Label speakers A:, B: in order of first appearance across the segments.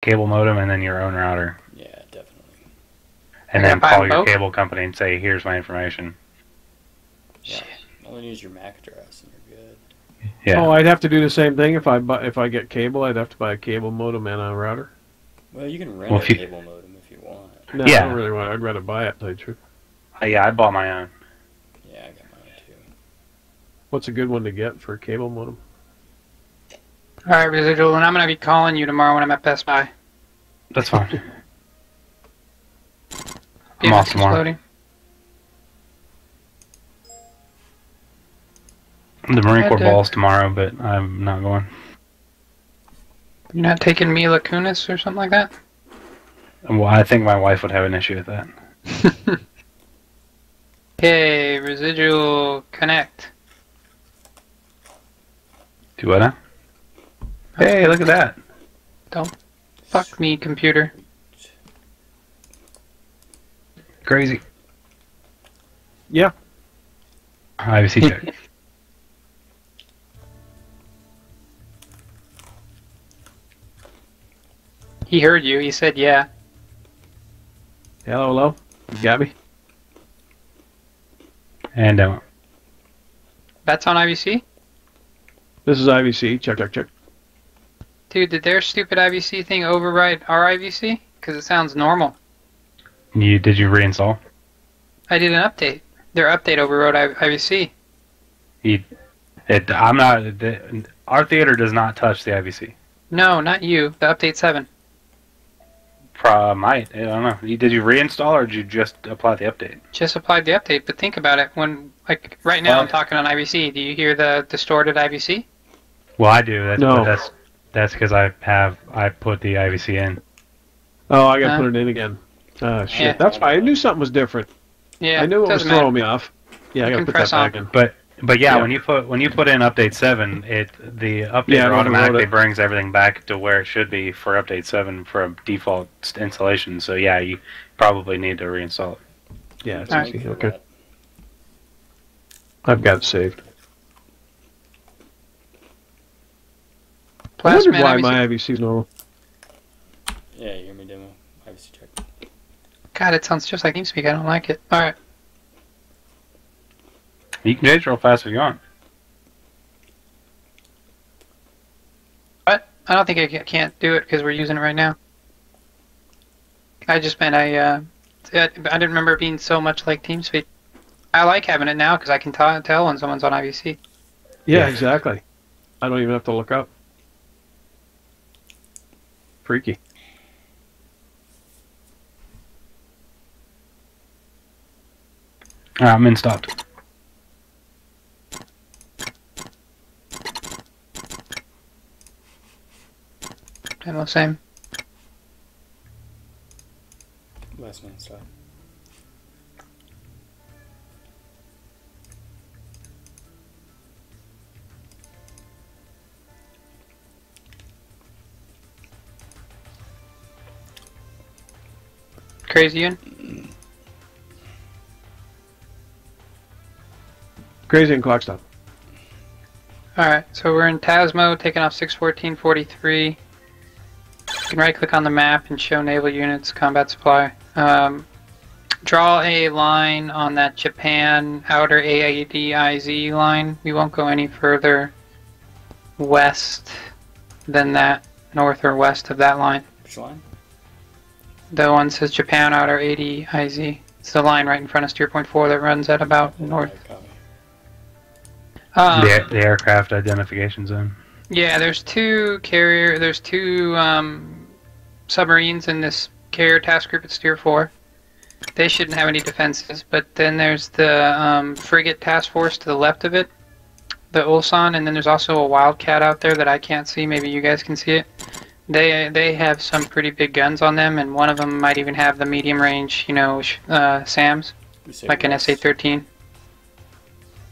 A: cable modem, and then your own router.
B: Yeah, definitely.
A: And
C: I
A: then
C: gotta buy
A: call
C: them
A: your
C: both?
A: cable company and say, here's my information.
B: Yeah. Only use your MAC address and you're good.
A: Yeah.
D: Oh, I'd have to do the same thing if I get cable. I'd have to buy a cable modem and a router.
B: Well, you can rent
A: Well,
B: a
A: if you-
B: cable modem if you want.
D: No,
A: Yeah.
D: I don't really want. I'd rather buy it. To tell you the truth.
A: Yeah, I bought my own.
B: Yeah, I got mine too.
D: What's a good one to get for a cable modem?
C: Alright, Residual, and I'm gonna be calling you tomorrow when I'm at Best Buy.
A: That's fine. I'm
C: BMS
A: off
C: is
A: tomorrow.
C: loading.
A: The Marine Corps
C: Okay.
A: ball's tomorrow, but I'm not going.
C: You're not taking Mila Kunis or something like that?
A: Well, I think my wife would have an issue with that.
C: Hey, Residual Connect.
A: Do what now? Hey, look at that.
C: Fuck me, computer.
A: Crazy.
D: Yeah.
A: IVC check.
C: He heard you, he said yeah.
D: Hello, hello. You got me?
A: And
C: That's on IVC?
D: This is IVC. Check, check, check.
C: Dude, did their stupid IVC thing override our IVC? Because it sounds normal.
A: did you reinstall?
C: I did an update. Their update overrode IVC.
A: I'm not. Our theater does not touch the IVC.
C: No, not you. The update 7.
A: Might. I don't know. Did you reinstall or did you just apply the update?
C: Just applied the update, but think about it. When, like, right now
A: Well-
C: I'm talking on IVC. Do you hear the distorted IVC?
A: Well, I do.
D: No.
A: That's because I put the IVC in.
D: Oh, I gotta
C: Huh?
D: put it in again. Shit.
C: Yeah.
D: That's fine. I knew something was different.
C: Yeah,
D: I knew it was
C: doesn't matter.
D: throwing me off. Yeah, I
C: You
D: gotta
C: can
D: put
C: press
D: that back
C: on.
D: in.
A: But yeah,
D: Yeah.
A: when you put in update 7, the updater
D: Yeah, it
A: automatically
D: overrode it.
A: brings everything back to where it should be for update 7 for a default installation. So yeah, you probably need to reinstall it.
D: Yeah, it's
C: Alright.
D: easy. Okay. I've got it saved. I wonder
C: Plasma
D: why
C: IVC.
D: my IVC is normal.
B: Yeah, you hear me demo? IVC check.
C: God, it sounds just like TeamSpeak. I don't like it. Alright.
A: You can change real fast if you want.
C: What? I don't think can't do it because we're using it right now. I just meant I didn't remember it being so much like TeamSpeak. I like having it now because I can tell when someone's on IVC.
D: Yeah,
A: Yeah.
D: exactly. I don't even have to look up. Freaky.
A: I'm in stopped.
C: Demo same.
B: Last man stop.
C: Crazy Ian?
D: Crazy and clock stop.
C: Alright, so we're in TAS mode, taking off 61443. You can right click on the map and show naval units, combat supply. Draw a line on that Japan outer AADIZ line. We won't go any further west than that, north or west of that line.
B: Which line?
C: The one says Japan outer ADIZ. It's the line right in front of steer point 4 that runs at about north.
B: Alright, copy.
A: The aircraft identification zone.
C: Yeah, there's two submarines in this carrier task group at Steer 4. They shouldn't have any defenses, but then there's the frigate task force to the left of it, the Ulsan, and then there's also a Wildcat out there that I can't see. Maybe you guys can see it. They have some pretty big guns on them, and one of them might even have the medium range, SAMs,
B: You say
C: like an
B: west.
C: SA-13.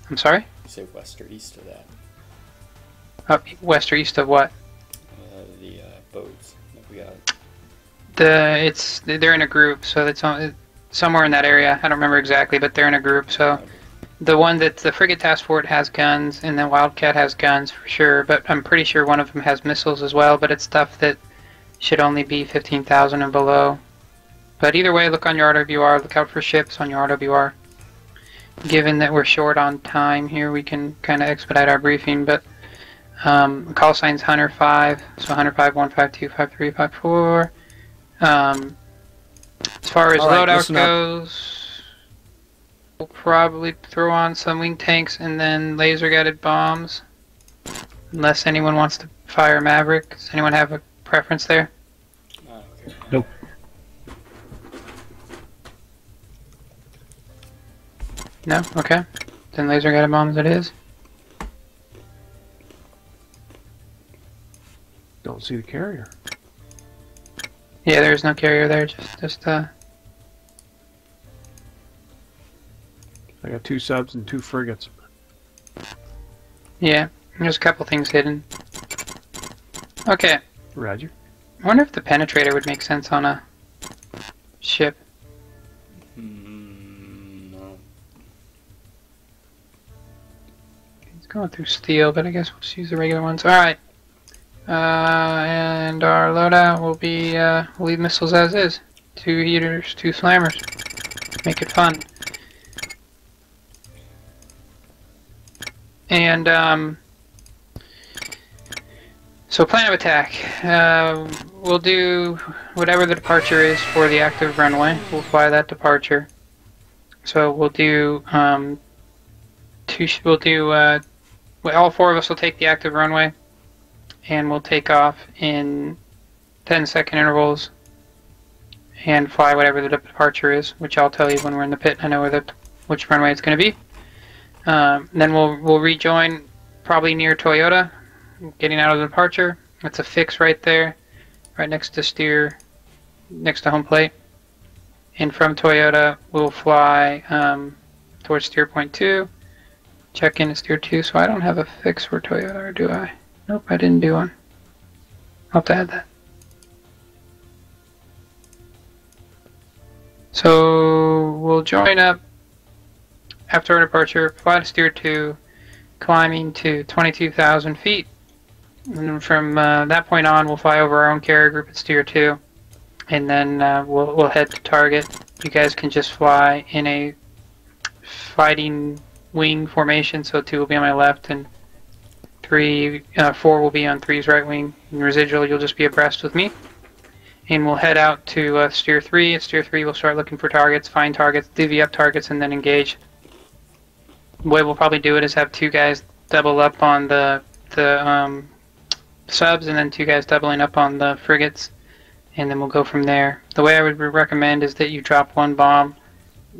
C: I'm sorry?
B: You say west or east of that.
C: West or east of what?
B: The boats that we got.
C: They're in a group, so it's somewhere in that area. I don't remember exactly, but they're in a group. So the one that the frigate task force has guns, and then Wildcat has guns for sure. But I'm pretty sure one of them has missiles as well. But it's stuff that should only be 15,000 and below. But either way, look on your RWR, look out for ships on your RWR. Given that we're short on time here, we can kind of expedite our briefing, but call sign's Hunter 5, so Hunter 5, 152, 53, 54. As far as loadout goes, we'll probably throw on some wing tanks and then laser guided bombs. Unless anyone wants to fire Maverick. Does anyone have a preference there?
D: Nope.
C: No? Okay. Then laser guided bombs it is.
D: Don't see the carrier.
C: Yeah, there's no carrier there, just
D: I got 2 subs and 2 frigates.
C: yeah, there's a couple things hidden. Okay.
D: Roger.
C: I wonder if the penetrator would make sense on a ship.
B: No.
C: It's going through steel, but I guess we'll just use the regular ones. Alright. And our loadout will be, we'll leave missiles as is. 2 heaters, 2 slammers. Make it fun. And, so plan of attack. We'll do whatever the departure is for the active runway. We'll fly that departure. So we'll do, all 4 of us will take the active runway. And we'll take off in 10-second intervals and fly whatever the departure is, which I'll tell you when we're in the pit. I know which runway it's going to be. Then we'll rejoin probably near Toyota, getting out of the departure. That's a fix right there, right next to steer, next to home plate. And from Toyota, we'll fly towards steer point 2, check in at steer 2. So I don't have a fix for Toyota, or do I? Nope, I didn't do one. I'll have to add that. So we'll join up after our departure, fly to steer 2, climbing to 22,000 feet. And then from that point on, we'll fly over our own carrier group at steer 2, and then we'll head to target. You guys can just fly in a fighting wing formation, so 2 will be on my left and 4 will be on 3's right wing, and residual you'll just be abreast with me. And we'll head out to steer 3. At steer 3 we'll start looking for targets, find targets, divvy up targets, and then engage. The way we'll probably do it is have 2 guys double up on the subs, and then 2 guys doubling up on the frigates, and then we'll go from there. The way I would recommend is that you drop 1 bomb,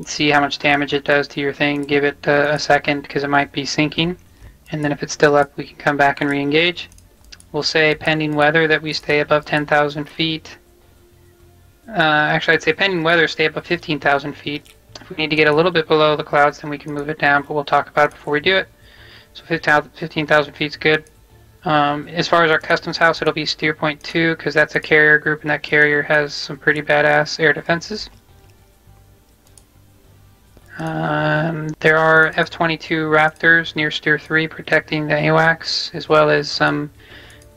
C: see how much damage it does to your thing, give it a second because it might be sinking. And then if it's still up, we can come back and re-engage. We'll say pending weather that we stay above 10,000 feet. Actually, I'd say pending weather, stay above 15,000 feet. If we need to get a little bit below the clouds, then we can move it down, but we'll talk about it before we do it. So 15,000 feet is good. As far as our customs house, it'll be steer point 2, because that's a carrier group, and that carrier has some pretty badass air defenses. There are F-22 Raptors near steer 3 protecting the AWACS, as well as some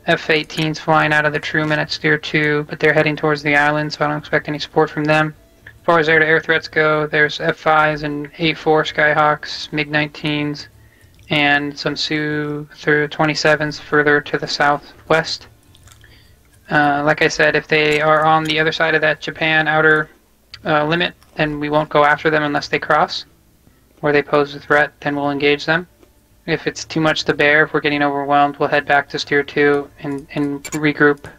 C: F-18s flying out of the Truman at steer 2, but they're heading towards the island, so I don't expect any support from them. As far as air-to-air threats go, there's F-5s and A-4 Skyhawks, MiG-19s, and some Su-27s further to the southwest. Like I said, if they are on the other side of that Japan outer limit, then we won't go after them unless they cross, or they pose a threat, then we'll engage them. If it's too much to bear, if we're getting overwhelmed, we'll head back to steer 2 and regroup,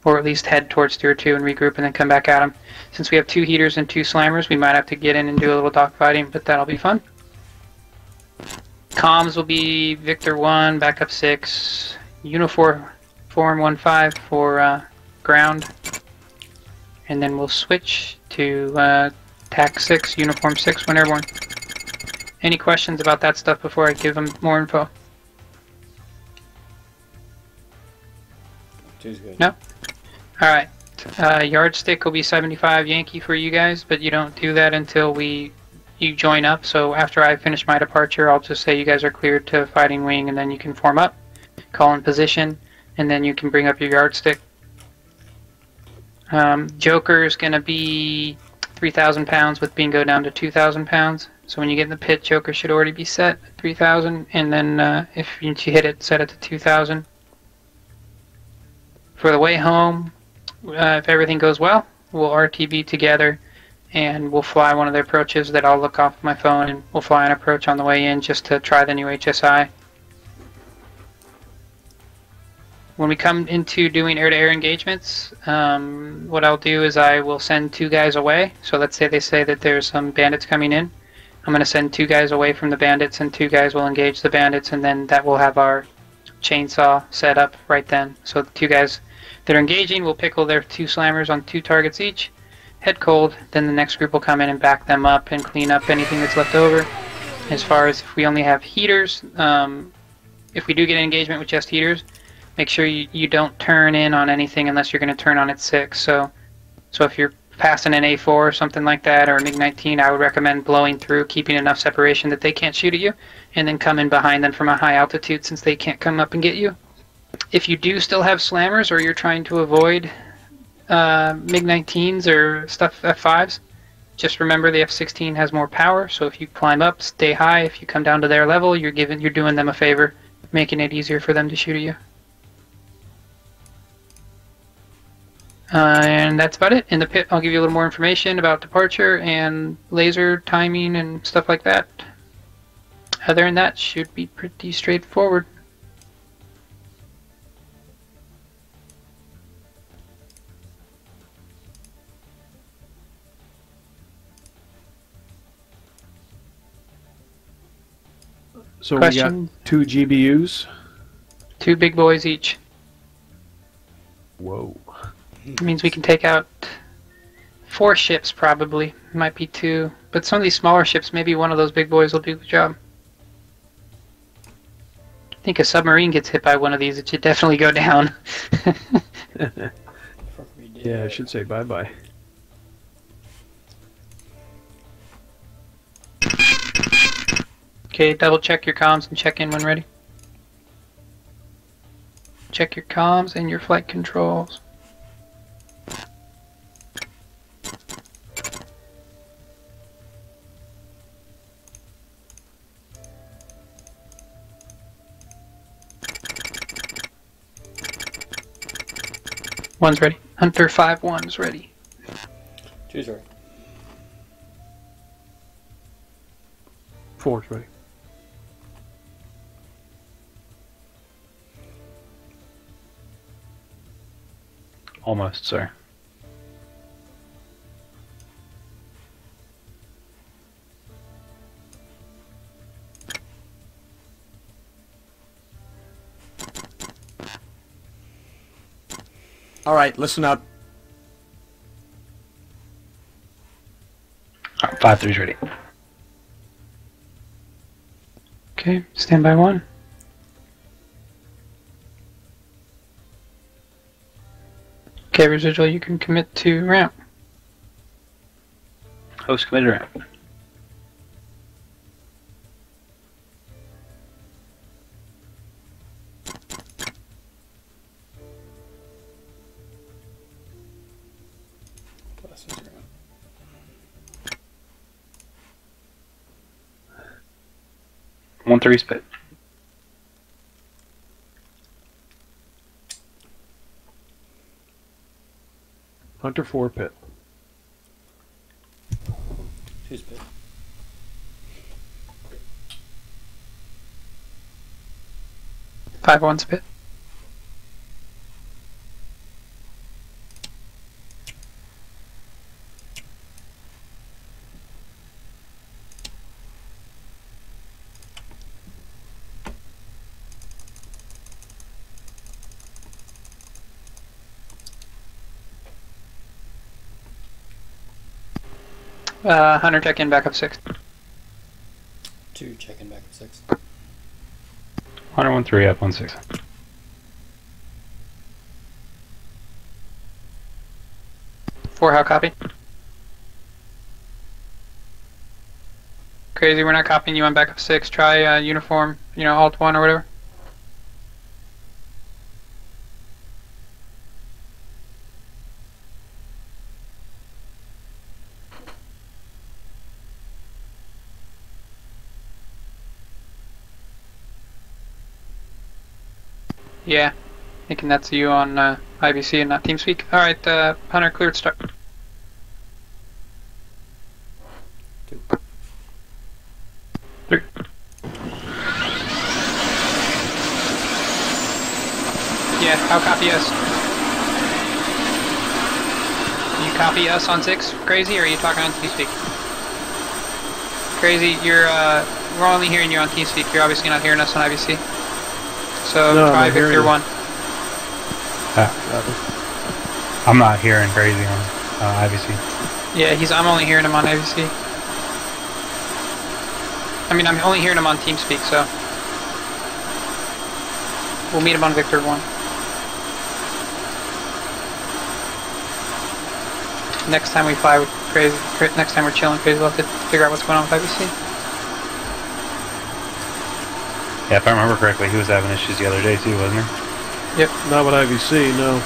C: or at least head towards steer 2 and regroup and then come back at them. Since we have 2 heaters and 2 slammers, we might have to get in and do a little dogfighting, but that'll be fun. Comms will be Victor 1, backup 6, Uniform 15 for ground, and then we'll switch to TAC 6, Uniform 6 when airborne. Any questions about that stuff before I give them more info?
B: Two's good.
C: No? Alright. Yardstick will be 75 Yankee for you guys, but you don't do that until you join up. So after I finish my departure, I'll just say you guys are cleared to fighting wing, and then you can form up, call in position, and then you can bring up your yardstick. Joker's going to be 3,000 pounds with Bingo down to 2,000 pounds. So when you get in the pit, Joker should already be set at 3,000, and then if you hit it, set it to 2,000. For the way home, if everything goes well, we'll RTB together, and we'll fly one of the approaches that I'll look off my phone, and we'll fly an approach on the way in just to try the new HSI. When we come into doing air-to-air engagements, what I'll do is I will send 2 guys away. So let's say they say that there's some bandits coming in. I'm going to send 2 guys away from the bandits, and 2 guys will engage the bandits, and then that will have our chainsaw set up right then. So the 2 guys that are engaging will pickle their 2 slammers on 2 targets each, head cold, then the next group will come in and back them up and clean up anything that's left over. As far as if we only have heaters, if we do get an engagement with just heaters, make sure you don't turn in on anything unless you're going to turn on at 6. So if you're passing an A4 or something like that, or a MiG-19, I would recommend blowing through, keeping enough separation that they can't shoot at you, and then come in behind them from a high altitude since they can't come up and get you. If you do still have slammers, or you're trying to avoid MiG-19s or stuff F5s, just remember the F-16 has more power, so if you climb up, stay high. If you come down to their level, you're doing them a favor, making it easier for them to shoot at you. And that's about it. In the pit, I'll give you a little more information about departure and laser timing and stuff like that. Other than that, should be pretty straightforward.
D: So
C: Question?
D: we got 2 GBUs.
C: 2 big boys each.
D: Whoa.
C: It means we can take out 4 ships probably. Might be 2. But some of these smaller ships, maybe one of those big boys will do the job. I think a submarine gets hit by one of these, it should definitely go down.
D: Yeah, I should say bye-bye.
C: Okay, double check your comms and check in when ready. Check your comms and your flight controls. One's ready. Hunter 5-1's ready.
B: 2's ready.
D: 4's ready.
A: Almost, sir.
E: All right, listen up.
A: 5-3's ready.
C: Okay, stand by 1. Okay, residual, you can commit to ramp.
A: Host committed ramp.
B: Blessings around.
A: One 3 spit.
D: Hunter 4 pit.
B: 2's bit.
C: Five one spit. Hunter check in backup 6.
B: 2 check in back up 6.
A: Hunter 1-3 up 1-6.
C: Four, how copy? Crazy, we're not copying you on backup 6. Try uniform, alt 1 or whatever. Yeah. Thinking that's you on IBC and not TeamSpeak. Alright, Hunter, cleared start.
A: Three.
C: Yeah, how copy us? You copy us on 6, Crazy, or are you talking on TeamSpeak? Crazy, we're only hearing you on TeamSpeak. You're obviously not hearing us on IBC. So
D: No,
C: try
D: I'm hearing
C: Victor
D: you.
C: 1.
A: I'm not hearing Crazy on IBC.
C: Yeah, I'm only hearing him on IBC. I mean, I'm only hearing him on TeamSpeak, so we'll meet him on Victor 1. Next time we fly with Crazy, next time we're chilling Crazy, we'll have to figure out what's going on with IBC.
A: Yeah, if I remember correctly, he was having issues the other day too, wasn't he?
C: Yep.
D: Not with IVC, no.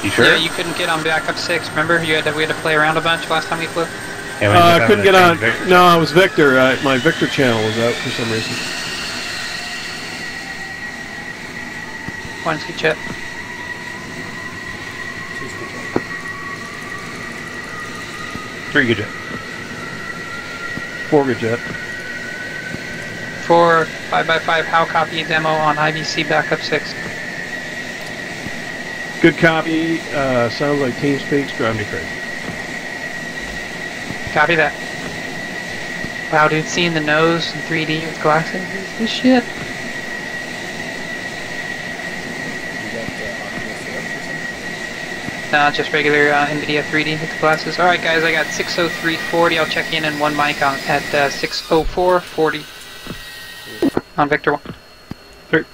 A: You sure?
C: Yeah, you couldn't get on backup 6. Remember, we had to play around a bunch last time we flew.
A: Yeah, when he was
D: I
A: having
D: couldn't
A: the
D: get on.
A: same Victor.
D: No, it was Victor. My Victor channel was out for some reason.
C: One ski jet.
A: Three good jet.
D: 4 good jet.
C: 4 5x5 how copy demo on IBC backup 6.
D: Good copy. Sounds like TeamSpeak's driving me crazy.
C: Copy that. Wow, dude, seeing the nose in 3D with glasses is this shit. No, just regular NVIDIA 3D with the glasses. Alright guys, I got 60340. I'll check in one mic on at 60440 on Victor 1.
A: 3.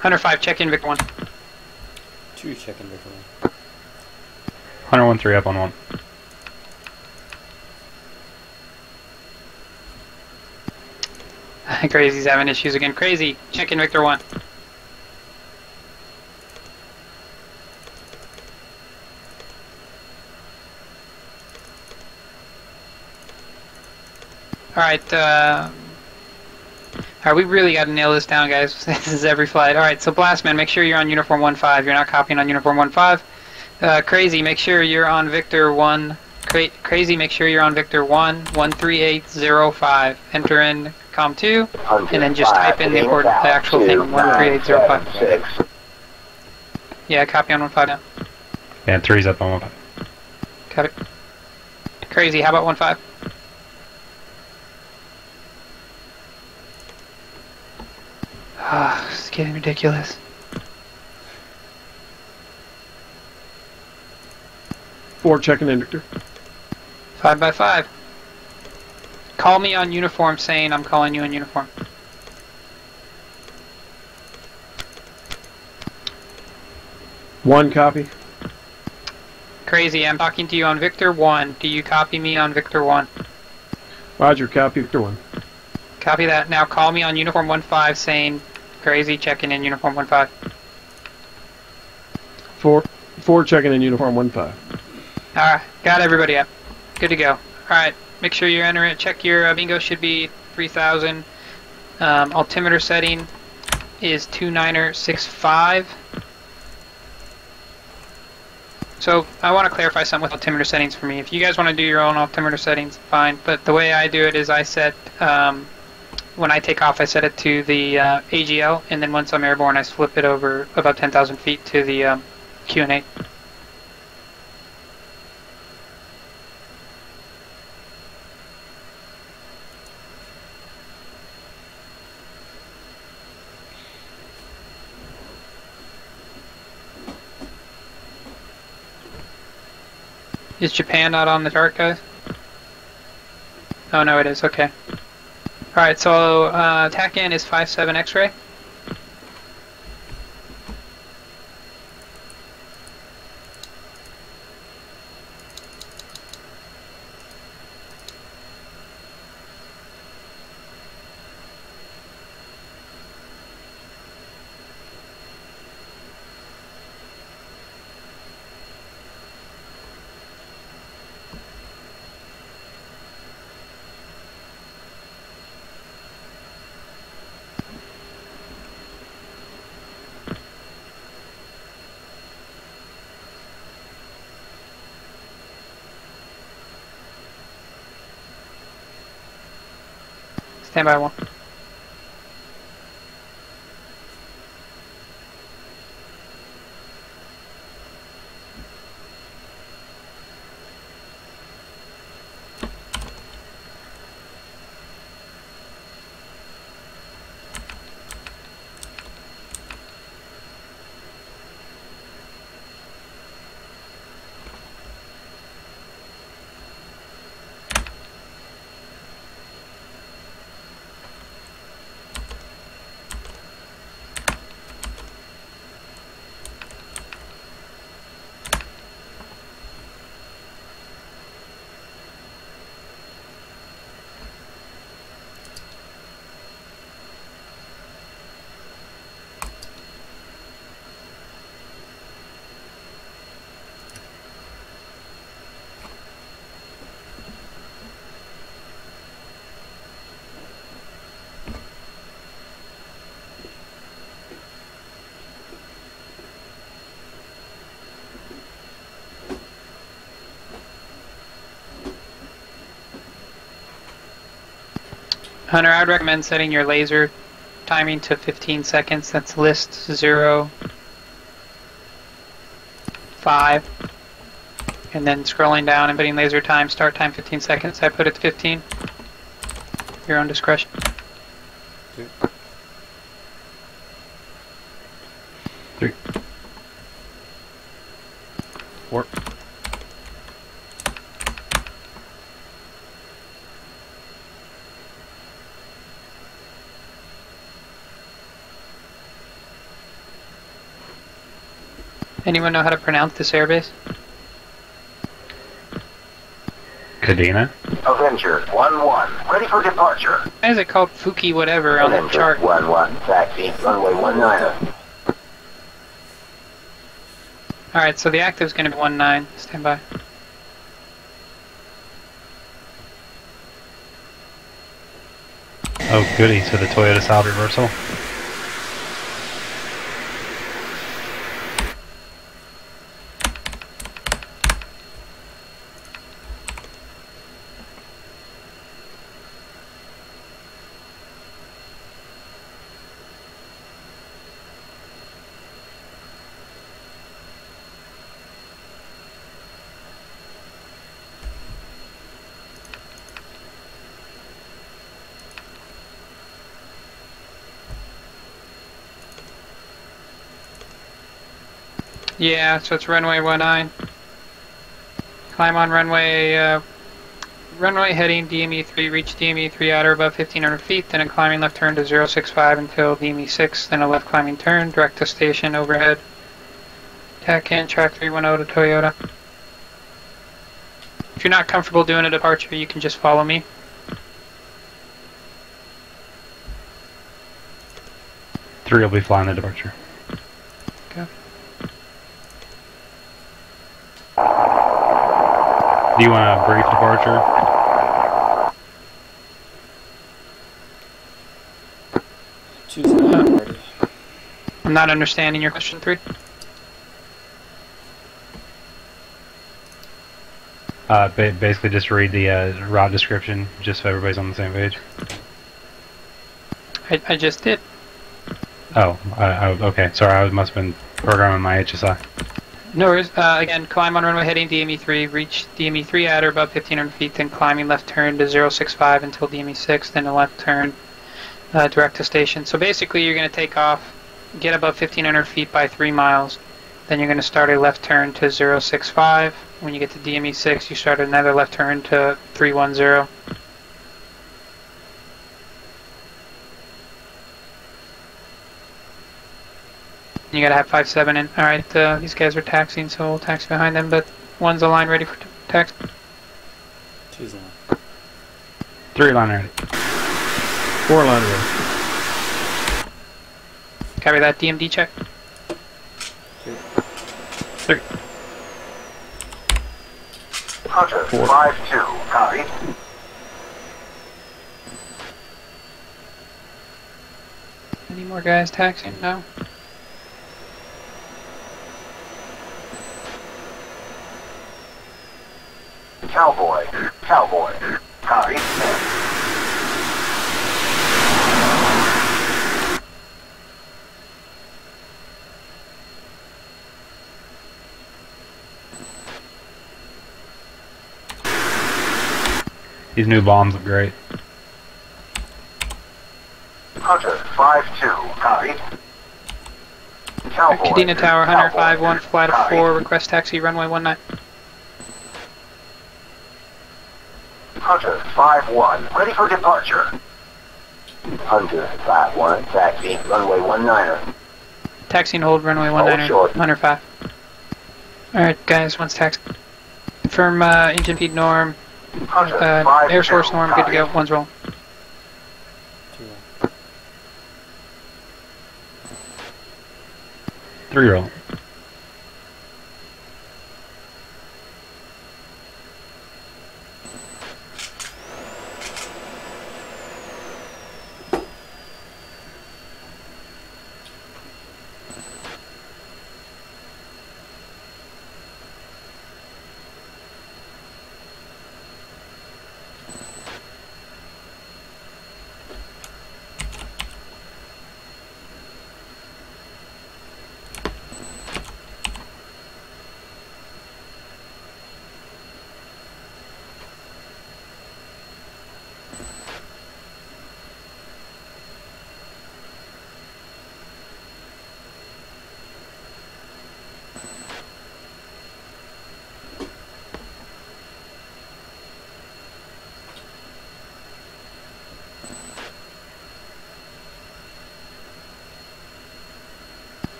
C: Hunter 5, check in Victor 1.
B: 2 check in Victor
A: 100 1 3 up on 1.
C: Crazy's having issues again. Crazy, check in Victor 1. Alright, alright, we really gotta nail this down, guys. This is every flight. Alright, so Blastman, make sure you're on uniform 1-5. You're not copying on uniform 1-5. Crazy, make sure you're on Victor 1. Crazy, make sure you're on Victor 1, 13805. Enter in COM 2, and then just type in the actual thing, 13805. Yeah, copy on 1-5 now.
A: Yeah, 3's up on 1.
C: Copy. Crazy, how about 1-5? Ah, it's getting ridiculous.
D: 4 checking in, Victor.
C: 5x5. Call me on uniform saying I'm calling you in uniform.
D: One copy.
C: Crazy, I'm talking to you on Victor 1. Do you copy me on Victor 1?
D: Roger, copy Victor 1.
C: Copy that. Now call me on uniform 1-5 saying Crazy checking in uniform 1-5.
D: 4 checking in uniform 1-5.
C: Alright, got everybody up. Good to go. Alright, make sure you enter it. Check your bingo should be 3000. Altimeter setting is 2965. So I want to clarify something with altimeter settings for me. If you guys want to do your own altimeter settings, fine. But the way I do it is I set when I take off, I set it to the AGL, and then once I'm airborne, I flip it over about 10,000 feet to the Q&A. Is Japan not on the chart, guys? Oh, no, it is. Okay. Alright, so TACAN is 57 X-ray. Stand by one. Hunter, I would recommend setting your laser timing to 15 seconds. That's list 0, 5, and then scrolling down and putting laser time, start time 15 seconds. I put it to 15. Your own discretion.
B: 2,
A: 3, 4.
C: Anyone know how to pronounce this airbase?
A: Kadena.
E: Avenger 1-1, ready for departure.
C: Why is it called Fuki whatever on the
E: Avenger
C: chart?
E: 1-1, taxi, runway 19.
C: Alright, so the active is going to be 19. Stand by.
A: Oh, goody. So the Toyota solid reversal.
C: Yeah, so it's runway 19. Climb on runway, runway heading DME3, reach DME3 at or above 1500 feet, then a climbing left turn to 065 until DME6, then a left climbing turn, direct to station overhead. TACAN, track 310 to Toyota. If you're not comfortable doing a departure, you can just follow me.
A: Three will be flying the departure.
C: Okay.
A: Do you want a brief departure?
B: choose that already.
C: I'm not understanding your question 3.
A: Basically just read the route description, just so everybody's on the same page.
C: I just did.
A: Oh, okay. Sorry, I must have been programming my HSI.
C: No worries. Again, climb on runway heading DME3, reach DME3 at or above 1500 feet, then climbing left turn to 065 until DME6, then a left turn direct to station. So basically you're going to take off, get above 1500 feet by 3 miles, then you're going to start a left turn to 065. When you get to DME6, you start another left turn to 310. You gotta have 57 in. Alright, these guys are taxiing, so we'll taxi behind them, but one's a line ready for taxi.
B: 2's line.
A: 3 line ready.
D: 4 line ready.
C: Copy that, DMD check.
A: 3.
E: Hunter 5-2, copy.
C: Any more guys taxiing? No?
E: Cowboy, copy.
A: These new bombs look great.
E: Hunter 5-2, copy. Cowboy,
C: Kadena Tower, Hunter
E: Cowboy,
C: 5-1, flight of
E: copy.
C: 4, request taxi, runway 19.
E: Hunter 5-1, ready for departure. Hunter 5-1, taxi, runway 19er.
C: Taxi and hold, runway
E: Hold
C: 19er,
E: short.
C: Hunter 5. Alright guys, one's taxi. Confirm engine feed norm,
E: Hunter
C: air
E: 5-2,
C: source norm, good to go,
E: copy.
C: one's roll.
B: 2 line.
A: 3 roll.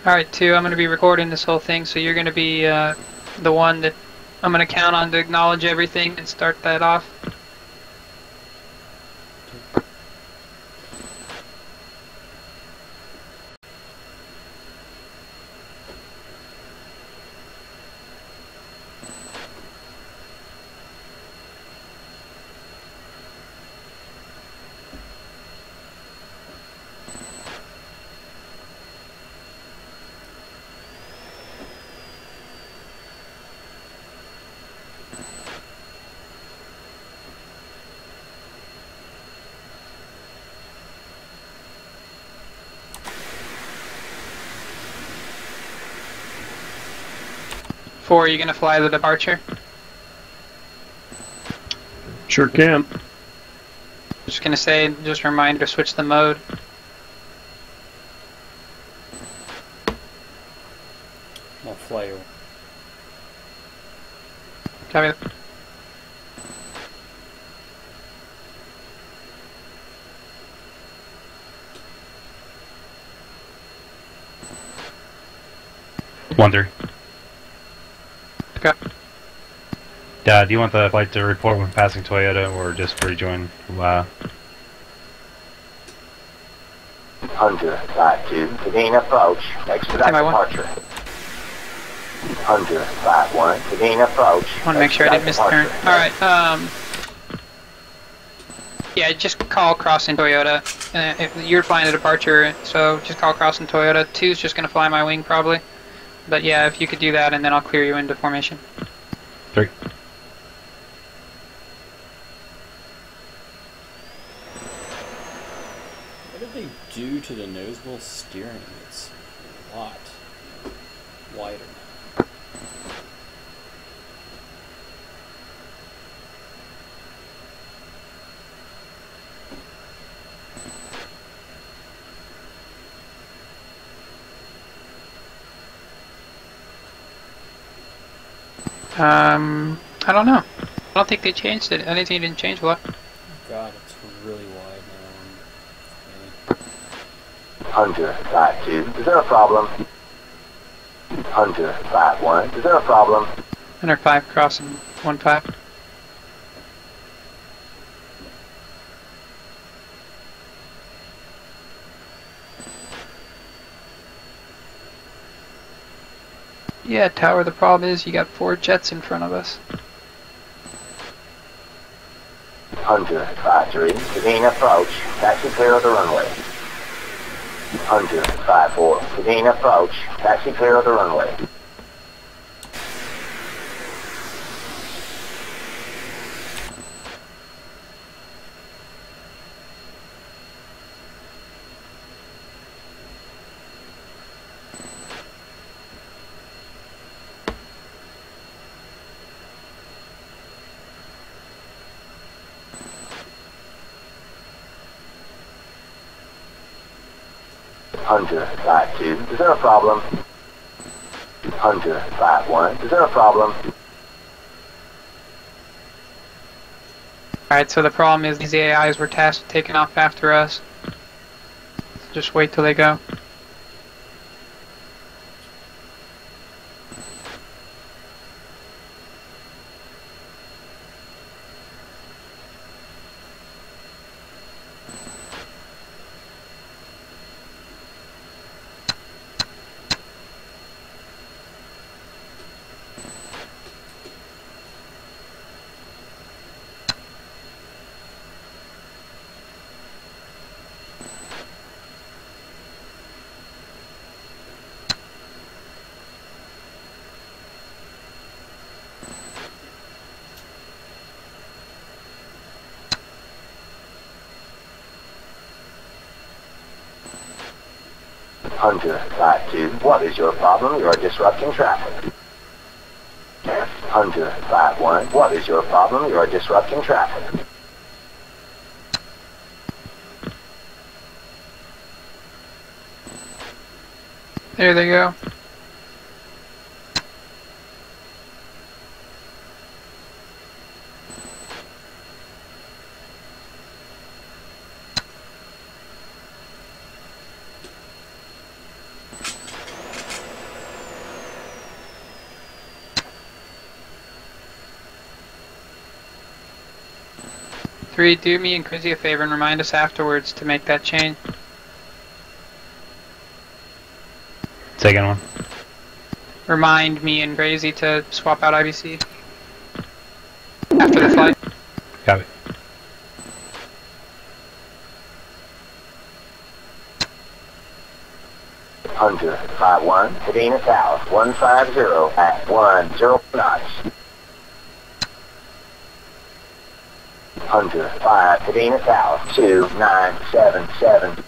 C: Alright, 2, I'm going to be recording this whole thing, so you're going to be the one that I'm going to count on to acknowledge everything and start that off. Four, are you going to fly the departure?
D: Sure can.
C: Just going to say, just a reminder to switch the mode.
B: I'll fly you.
C: Copy that.
A: Wonder.
C: Okay.
A: Do you want the flight to report when passing Toyota, or just rejoin?
E: Hunter 5-2, Kadena approach, expedite
C: Stand by one.
E: departure. Hunter 5-1, Kadena approach.
C: I want to make sure I didn't miss the turn. Alright, yeah, just call crossing Toyota. If you're flying a departure, so just call crossing Toyota. 2's just going to fly my wing, probably. But yeah, if you could do that, and then I'll clear you into formation.
A: 3.
B: What did they due to the nosewheel steering. It's a lot wider now.
C: I don't know. I don't think they changed it. Anything didn't change a lot.
B: God, it's really wide now.
E: Hunter 5-2, is there a problem? Hunter 5-1, is there a problem?
C: Hunter 5 crossing 1-5. Yeah, Tower, the problem is you got 4 jets in front of us.
E: Hunter 5-3, beginning approach, taxi clear of the runway. Hunter 5-4, beginning approach, taxi clear of the runway. Hunter 5-2, is there a problem? Hunter 5-1, is there a problem?
C: Alright, so the problem is these AIs were tasked with taking off after us. Just wait till they go.
E: Hunter 5-2, what is your problem? You are disrupting traffic. Hunter 5-1, what is your problem? You are disrupting traffic.
C: There they go. Three, do me and Chrissy a favor and remind us afterwards to make that change.
A: Second one.
C: Remind me and Crazy to swap out IBC after the flight.
A: Got it.
E: Hunter 5-1, Cadena South 150 at 10 knots. Hunter 5, Cadena South 2977.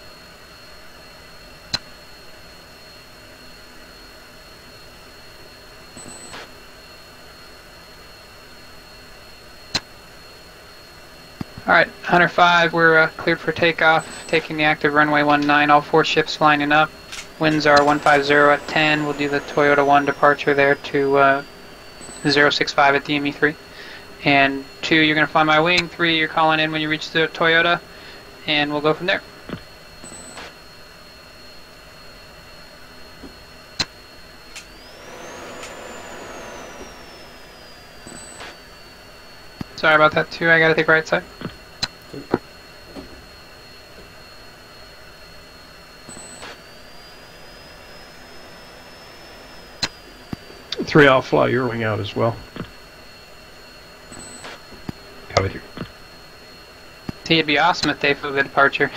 C: Alright, Hunter 5, we're cleared for takeoff, taking the active runway 19, all 4 ships lining up. Winds are 150 at 10, we'll do the Toyota 1 departure there to 065 at DME 3. And 2, you're going to fly my wing. 3, you're calling in when you reach the Toyota, and we'll go from there. Sorry about that, 2, I got to take right side.
D: Three, I'll fly your wing out as well.
A: Got with you.
C: See, it'd be awesome if they flew the departure.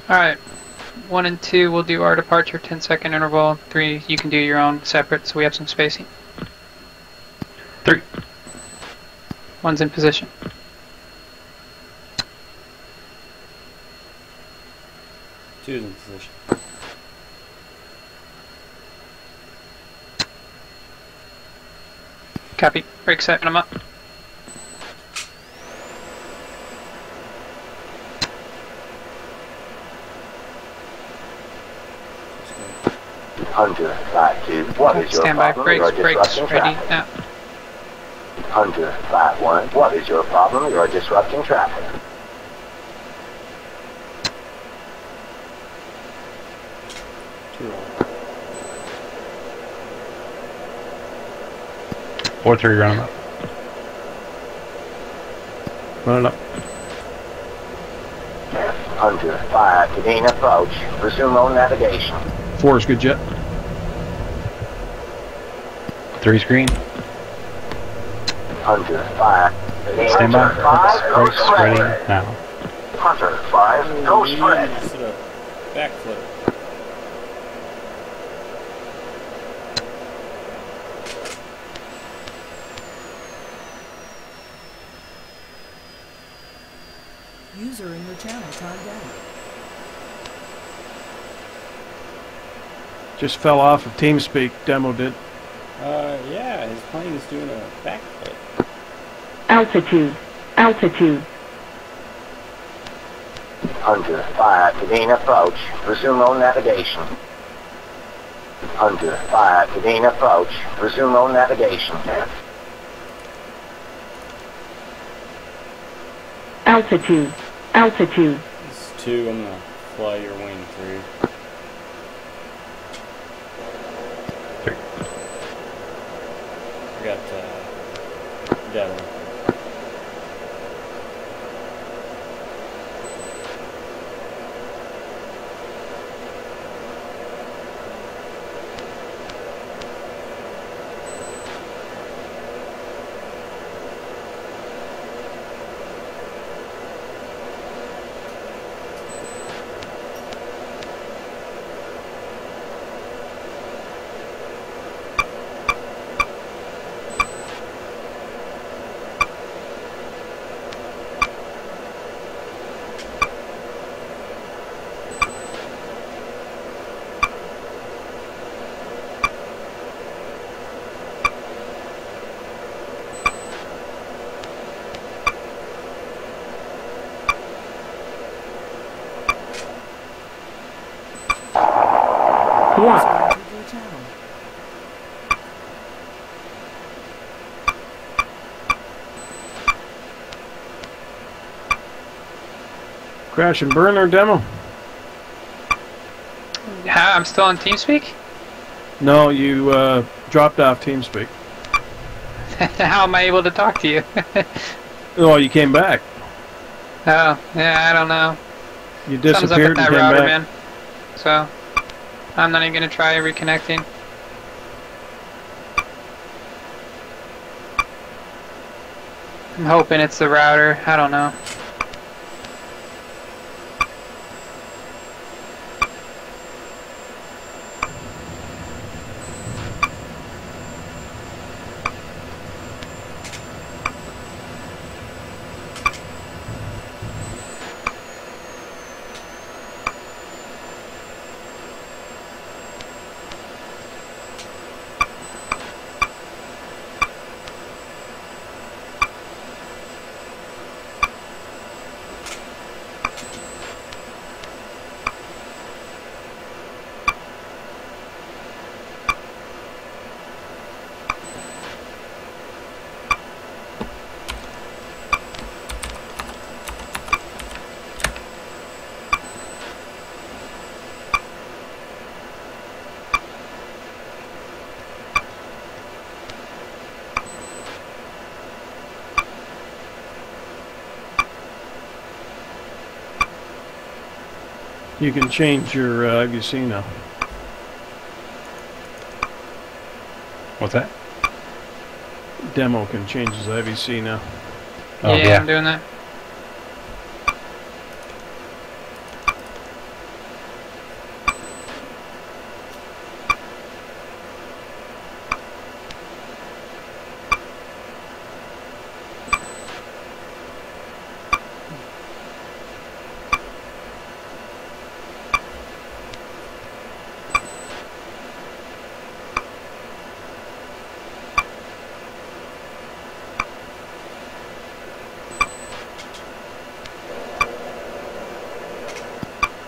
C: Alright, 1 and 2 will do our departure 10-second interval. 3 you can do your own separate, so we have some spacing.
A: 3.
C: 1's in position.
B: Two's in position.
C: Copy. Brake set, and I'm up.
E: Hunter 5-2, what is your
C: Stand by.
E: problem?
C: Brakes,
E: You're
C: brakes,
E: disrupting
C: ready,
E: traffic.
C: now.
E: Hunter 5-1, what is your problem? You're disrupting traffic.
B: Two roll.
A: 4-3, run 'em up.
D: Run it up.
E: Hunter 5 to gain approach. Resume on navigation.
D: 4 is good jet.
A: 3 screen.
E: Hunter 5.
A: Stand by.
E: Hunter 5, go
A: Brakes ready
E: spread.
A: now.
E: Hunter 5, go spread.
B: Instead of backflip.
F: User in your channel timed out.
D: Just fell off of TeamSpeak. Demo did.
B: Yeah, his plane is doing a backflip.
G: Altitude. Altitude.
E: Hunter 5 to gain approach. Resume on navigation. Hunter 5 to gain approach. Resume on navigation.
G: Altitude. Altitude.
B: This is 2, I'm gonna fly your wing through.
A: 3.
B: I got, Devil.
G: One.
F: User entered your channel.
D: Crash and burn or demo?
C: I'm still on TeamSpeak?
D: No, you dropped off TeamSpeak.
C: How am I able to talk to you?
D: Oh, you came back.
C: Oh, yeah, I don't know.
D: You
C: Something's up with
D: disappeared and
C: that
D: came
C: router,
D: back.
C: man. So, I'm not even gonna try reconnecting. I'm hoping it's the router. I don't know.
D: You can change your IVC now.
A: What's that?
D: Demo can change his IVC now.
A: Oh,
C: Yeah, I'm doing that.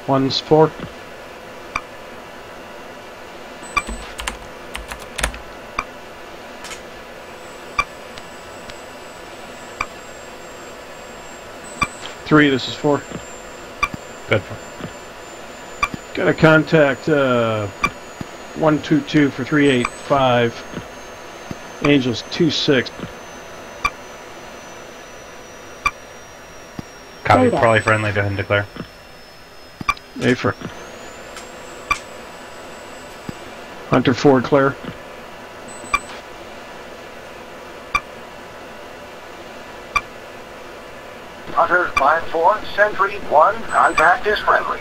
D: One's 4. Three, this is 4.
A: Good.
D: Got a contact 122 for 385. Angels 26.
A: Copy.
G: Data.
A: Probably friendly. Go ahead and declare.
D: A for Hunter 4 clear.
E: Hunter 5-4, Sentry 1, contact is friendly.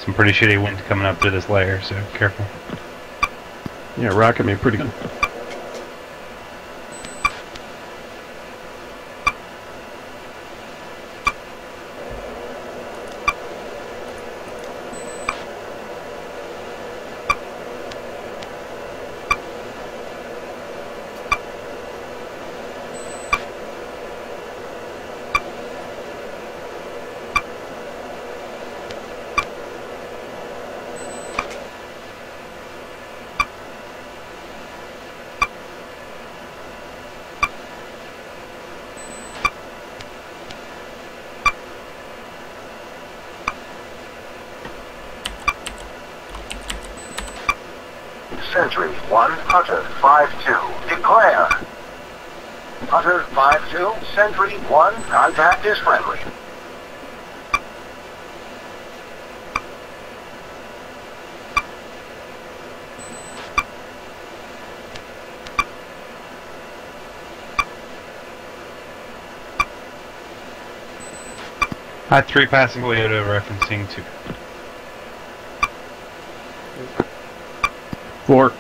A: Some pretty shitty wind coming up through this layer, so careful.
D: Yeah, rocking me pretty good.
E: Sentry 1, Hunter 5-2, declare. Hunter 5-2, Sentry 1, contact is friendly.
A: Hi, 3 passing Toyota referencing 2.
D: 4.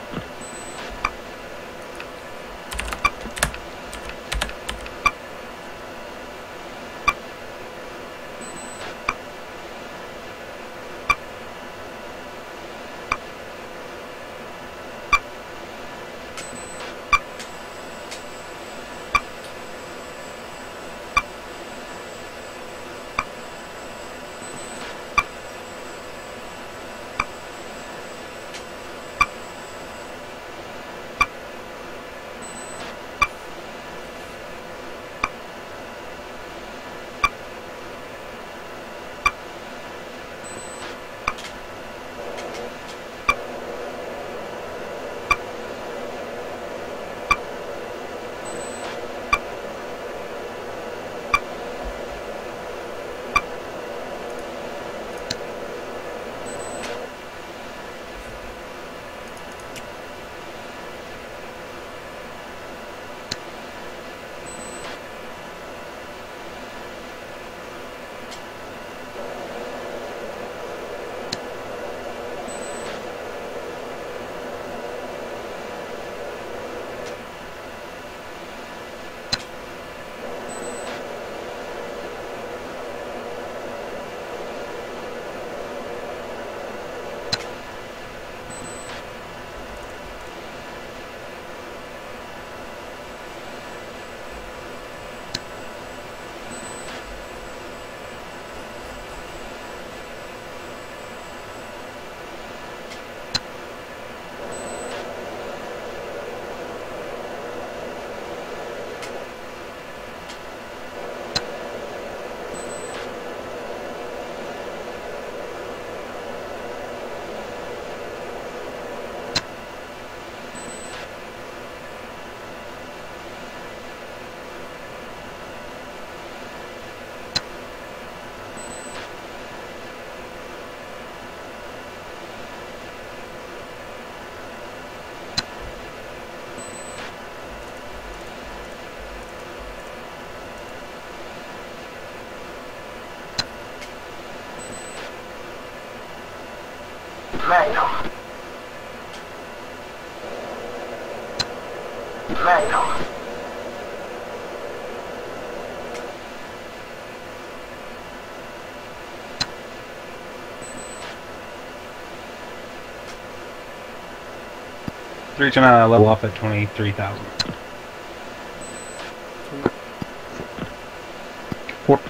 E: Magnum. Magnum.
A: Three to level off at 23,000.
D: Port.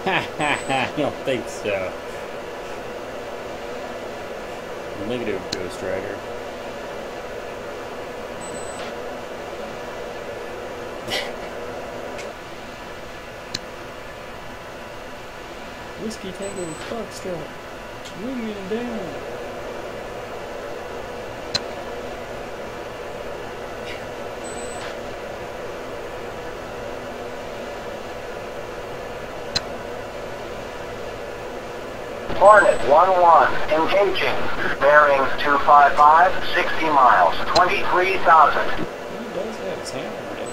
B: I don't think so. Negative, Ghost Rider. Whiskey Tango Foxtrot. Ringing it down.
E: Hornet 1-1, engaging. Bearing 255, 60 miles, 23,000.
B: He does have his hammer down.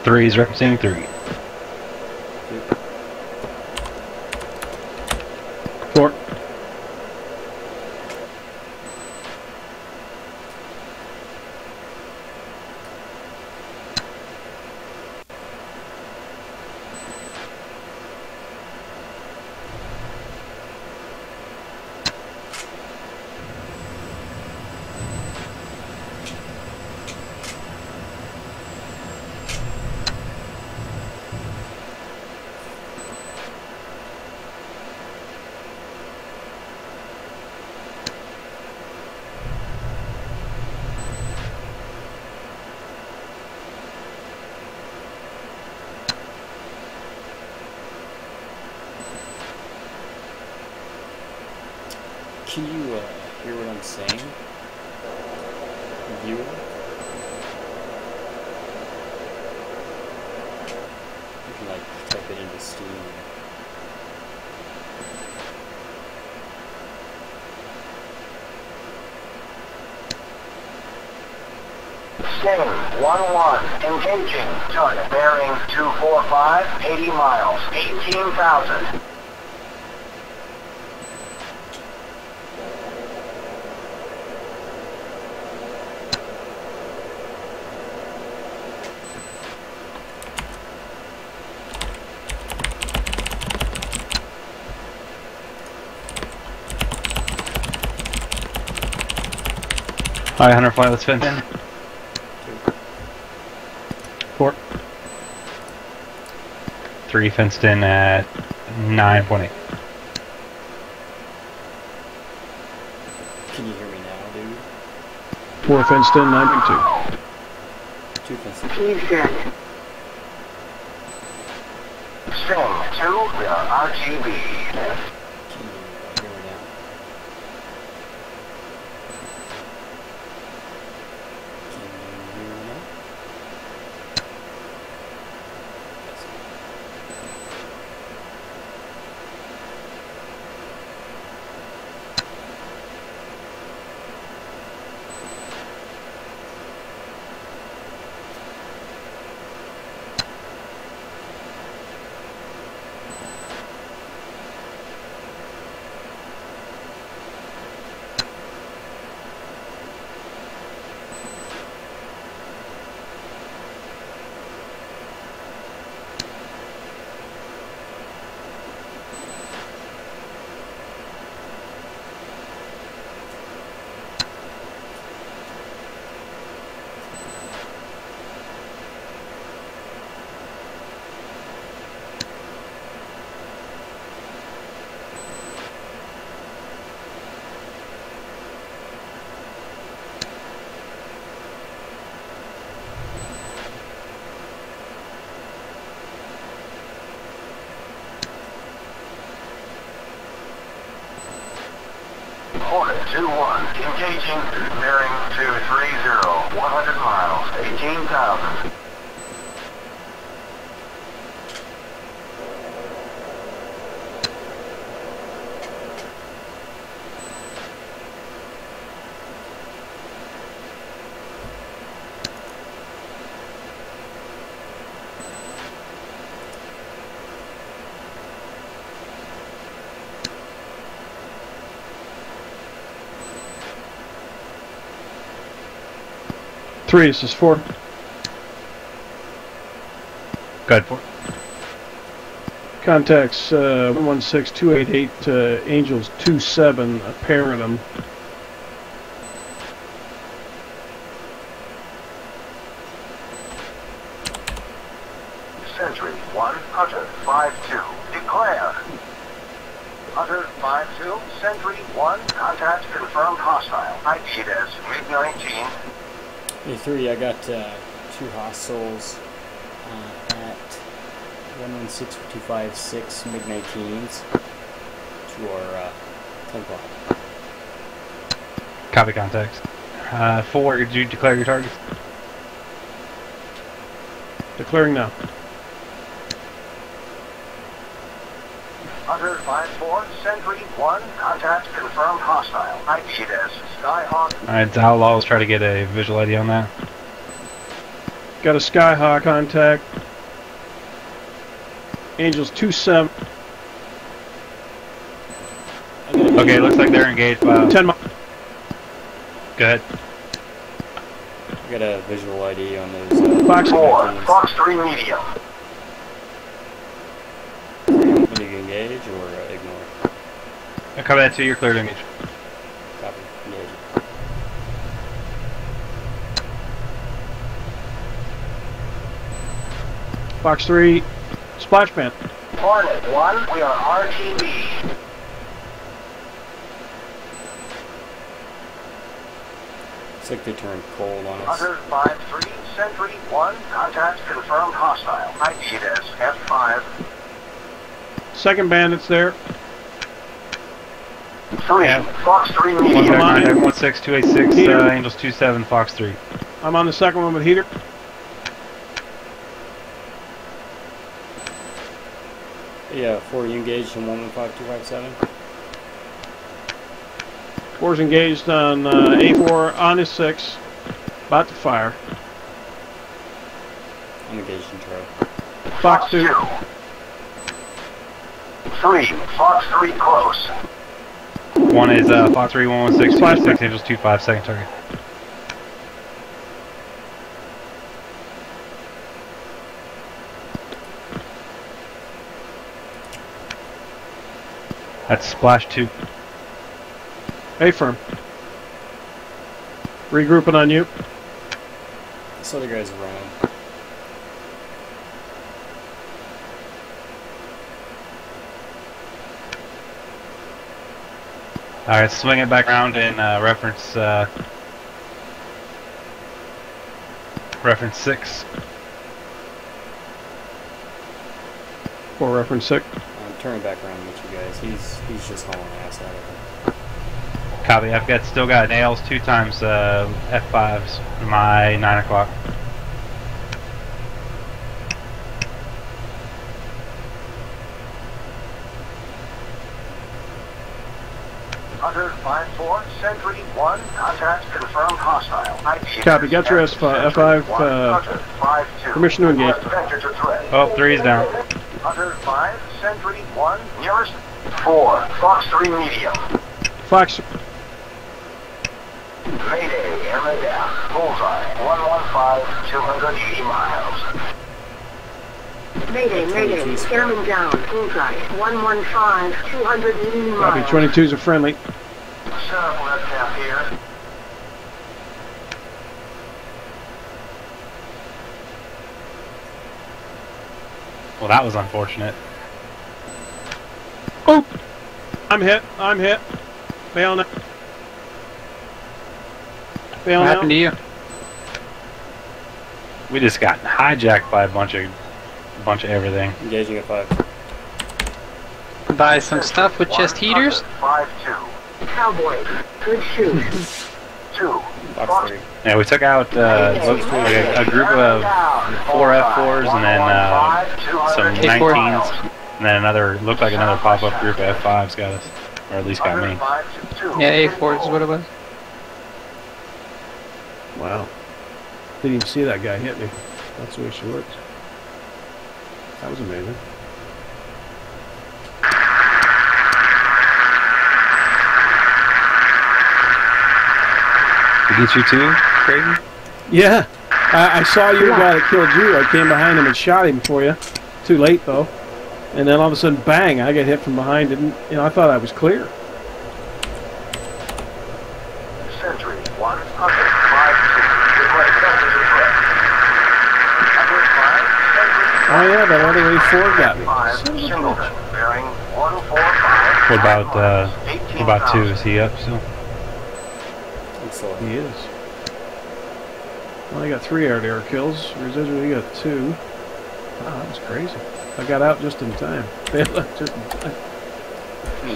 A: Three's referencing 3.
D: Port.
B: Can you hear what I'm saying? Viewer? You can like type it into Steam.
E: Sting 1-1, engaging. Target bearing 245, 80 miles, 18,000.
A: Alright, Hunter Flight, let's fence in.
D: Port.
A: 3 fenced in at 9.8.
B: Can you hear me now, dude?
D: 4 fenced in, 9.2.
B: 2 fenced in.
G: Team set.
E: Sting 2, we are RGB.
B: Can you hear me now? Can you hear me now? Yes.
E: 2-1. Engaging. Bearing 230. 100 miles. 18,000.
D: Three, this is 4.
A: Go ahead, 4.
D: Contacts 116288 Angels 27, pairing them.
E: Sentry 1, Hunter 5-2. Declare. Hunter 5-2, Sentry 1, contact confirmed hostile. ID as MiG-19.
B: Hey, 3, I got 2 hostiles at 116256 MiG-19s to our 10 block.
A: Copy context. 4, did you declare your targets?
D: Declaring now.
E: Hunter 5-4, Sentry 1, contact confirmed hostile. ID as Skyhawk.
A: Alright, Outlaws, try to get a visual ID on that.
D: Got a Skyhawk contact. Angels 27.
A: Okay, looks like they're engaged by...
D: 10 miles.
A: Go ahead.
B: I got a visual ID on those.
D: Fox
E: 4,
B: 19s.
E: Fox 3 medium.
B: Will you engage or ignore?
A: Copy that 2, you're clear to engage.
B: Copy. Engage.
D: Fox 3, splash pad.
E: Hornet 1, we are RTB.
B: Looks like they turned cold on us.
E: Hunter 5-3, Sentry 1, contact confirmed hostile. ID as F5.
D: Second bandits there.
E: 3,
A: Yeah.
E: Fox 3
A: One
E: medium.
A: back, contact 16286,
D: Heater.
A: Angels 27, Fox 3.
D: I'm on the second one with heater.
B: Yeah, 4, you engaged in 115257.
D: 4's engaged on A4 on his 6. About to fire.
B: I'm engaged in Charlie.
D: Fox 2.
E: 3, Fox 3 close.
A: 1 is Fox 3, 116,
D: Flash
A: 226, Angels 25, second target. That's splash 2.
D: A firm. Regrouping on you.
B: This other guy's around.
A: Alright, swing it back around in reference 6.
D: For reference 6.
B: I'm turning back around with you guys. He's just hauling ass out of him.
A: Copy, I've still got nails 2 times F5s for my 9 o'clock.
E: Hunter 5-4, Sentry 1, contact confirmed hostile. ID
D: Copy, got your F5,
E: Hunter 5-2.
D: permission to engage.
E: Vector to threat.
A: Oh, 3 is down.
E: Hunter 5, Sentry 1, nearest. 4, Fox 3 medium.
D: Fox.
E: Mayday, airman down. Bullseye, 115, 280 miles.
H: Mayday, mayday, airman down, bullseye, 115, 280 miles.
D: Copy, 22s are friendly.
E: Set up aircraft here.
A: Well, that was unfortunate.
D: Oh! I'm hit. Bail now. Bail
C: What
D: now.
C: happened to you?
A: We just got hijacked by a bunch of everything.
B: Engaging at 5.
C: Buy some stuff with chest heaters?
E: 5-2.
H: Cowboys. Good shoot.
E: 2.
B: Box 3.
A: Yeah, we took out looks like a group of 4 F4s and then some
C: K4.
A: 19s, and then looked like another pop-up group of F5s got us, or at least got me.
C: Yeah, A4 is what it was.
D: Wow. Didn't even see that guy hit me. That's the way she looked. That was amazing.
A: Did he get you too, Crazy?
D: Yeah. I saw your guy that killed you. I came behind him and shot him for you. Too late, though. And then all of a sudden, bang, I got hit from behind. And, I thought I was clear.
E: Sentry 1, 105.
D: Oh, yeah, that other A4 got me.
E: Singleton, bearing 145.
A: What about 2? Is he up still?
B: Excellent.
D: He is. Well, I got 3 air-to-air kills. Residual, he got 2. Wow, that was crazy. I got out just in time. Bailed out just in time.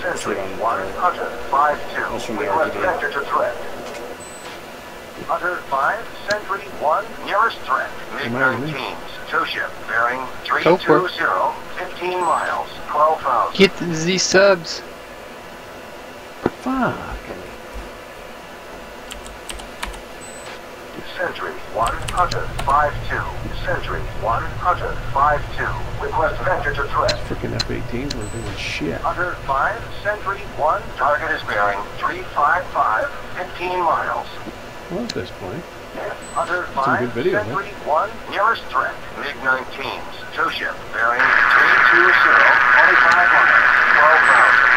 E: Sentry 1, Hunter 5-2. Request vector to threat. Hunter 5, Sentry 1, nearest threat. MiG-19s, 2-ship, bearing 320, 15 miles, 12,000.
C: Get the subs.
D: Fuck.
E: Sentry 1, Hunter 5-2. Sentry 1, Hunter 5-2. Request vector to threat.
D: Freaking F-18s were doing shit.
E: Hunter 5, Sentry 1. Target is bearing 355, 15 miles.
D: Well, at this point.
E: Hunter
D: Some
E: 5,
D: good video,
E: Sentry 1. Nearest threat. MiG-19s. 2-ship. Bearing 320, 25 miles, 12,000.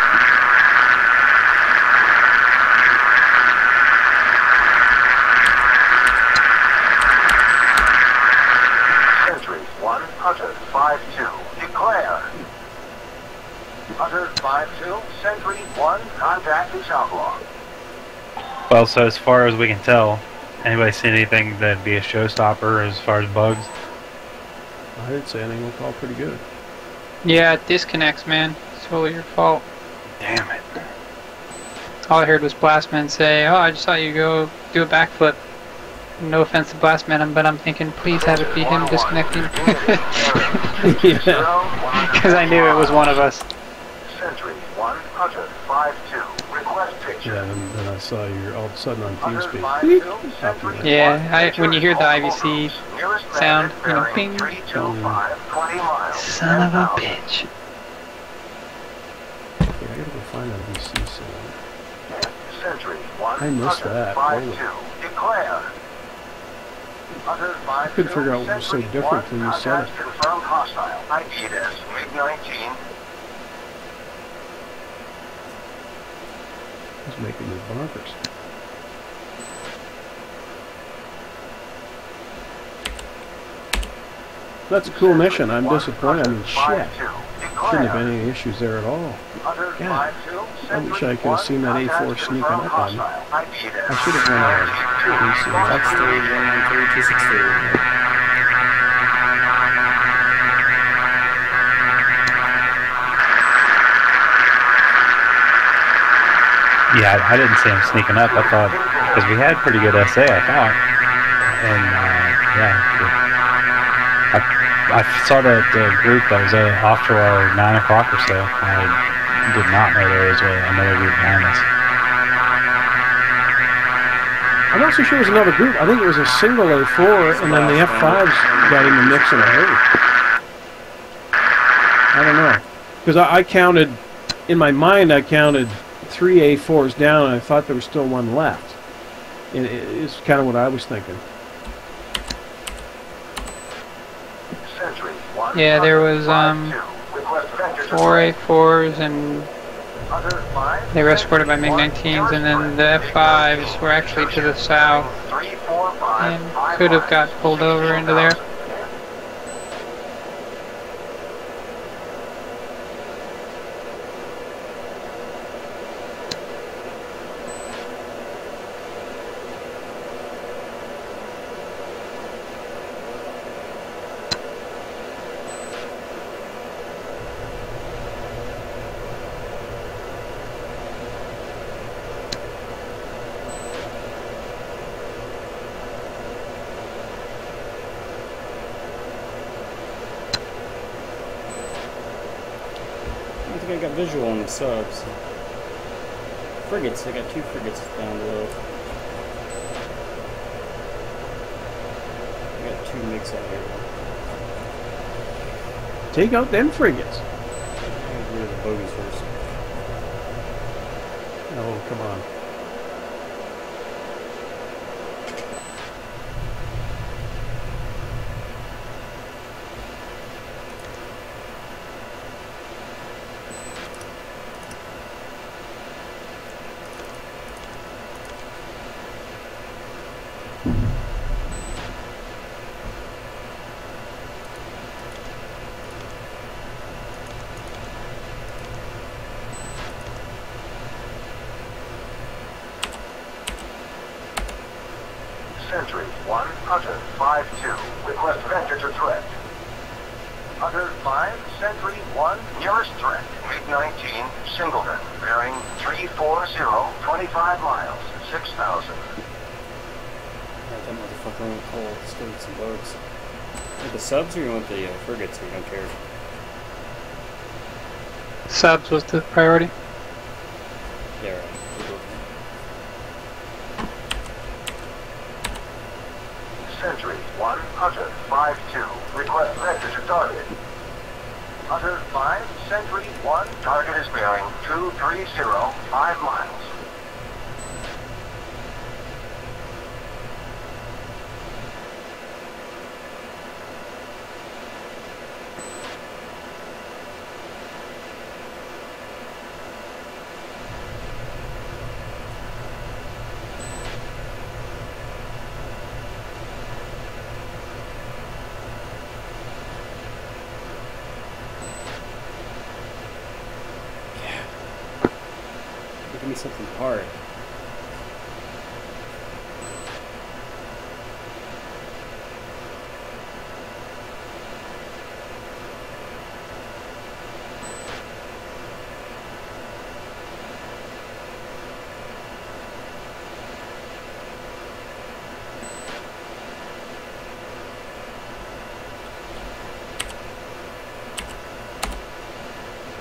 E: Sentry 1, Hunter 5-2. Declare. Hunter 5-2, Sentry 1, contact is outlawed.
A: Well, so as far as we can tell, anybody seen anything that'd be a showstopper as far as bugs?
D: I didn't say anything. We'll call pretty good.
C: Yeah, it disconnects, man. It's totally your fault.
A: Damn it.
C: All I heard was Blastman say, "Oh, I just saw you go do a backflip." No offense to Blastman, but I'm thinking, please have it be him disconnecting. Because I knew it was one of us.
E: Sentry 1, Hunter 5-2. Request picture.
D: Yeah, and then I saw you all of a sudden on
E: Hunter
D: TeamSpeak.
E: 5-2, Sentry
C: Yeah,
E: 1.
C: when you hear the IVC
E: Nearest
C: sound,
E: bandit
C: you know,
E: bearing
C: ping.
E: 325, 20 miles.
C: Son of a
E: 10,000.
C: bitch.
D: Yeah, I gotta go find that VC soon.
E: Sentry 1,
D: I missed
E: Hunter
D: that.
E: 5-2. Declare. Hunter 5-2.
D: I couldn't figure out what was so
E: Sentry
D: different
E: 1,
D: till you said
E: contact
D: it.
E: confirmed hostile. ID this. MiG-19.
D: It's making me bonkers. That's a cool mission. I'm disappointed. I mean, shit. Shouldn't have been any issues there at all. God, I wish I could have seen that A4 sneaking up on me. I should have run out of VC.
B: Box 3, 193, 263.
A: Yeah, I didn't see him sneaking up. I thought, because we had pretty good SA, I thought. And, yeah. I saw that group that was off to our 9 o'clock or so. I did not know there was another group behind us.
D: I'm not so sure it was another group. I think it was a single A4, and then the F5s got in the mix in a hurry. I don't know. Because I counted, in my mind, I counted 3 A4s down, and I thought there was still one left. It's kind of what I was thinking.
C: Yeah, there was 4 A4s, and they were escorted by MiG-19s, and then the F5s were actually to the south and could have got pulled over into there.
B: think I got visual on the subs. Frigates, I got 2 frigates down below. I got 2 MiGs out here.
D: Take out them frigates.
B: I'll get rid of the bogies first.
D: Oh, come on.
E: Sentry 1, Hunter 5-2. Request vector to threat. Hunter 5, Sentry 1, nearest threat. MiG-19, Singleton, bearing 340, 25 miles, 6,000.
B: That motherfucker on the coal. Let's go get some boats. Want the subs or you want the frigates? We don't care.
C: Subs was the priority.
B: Yeah, right.
E: Sentry 1, Hunter 5-2. Request vector to target. Hunter 5, Sentry 1. Target is bearing 230, 5 miles.
B: Give me something hard.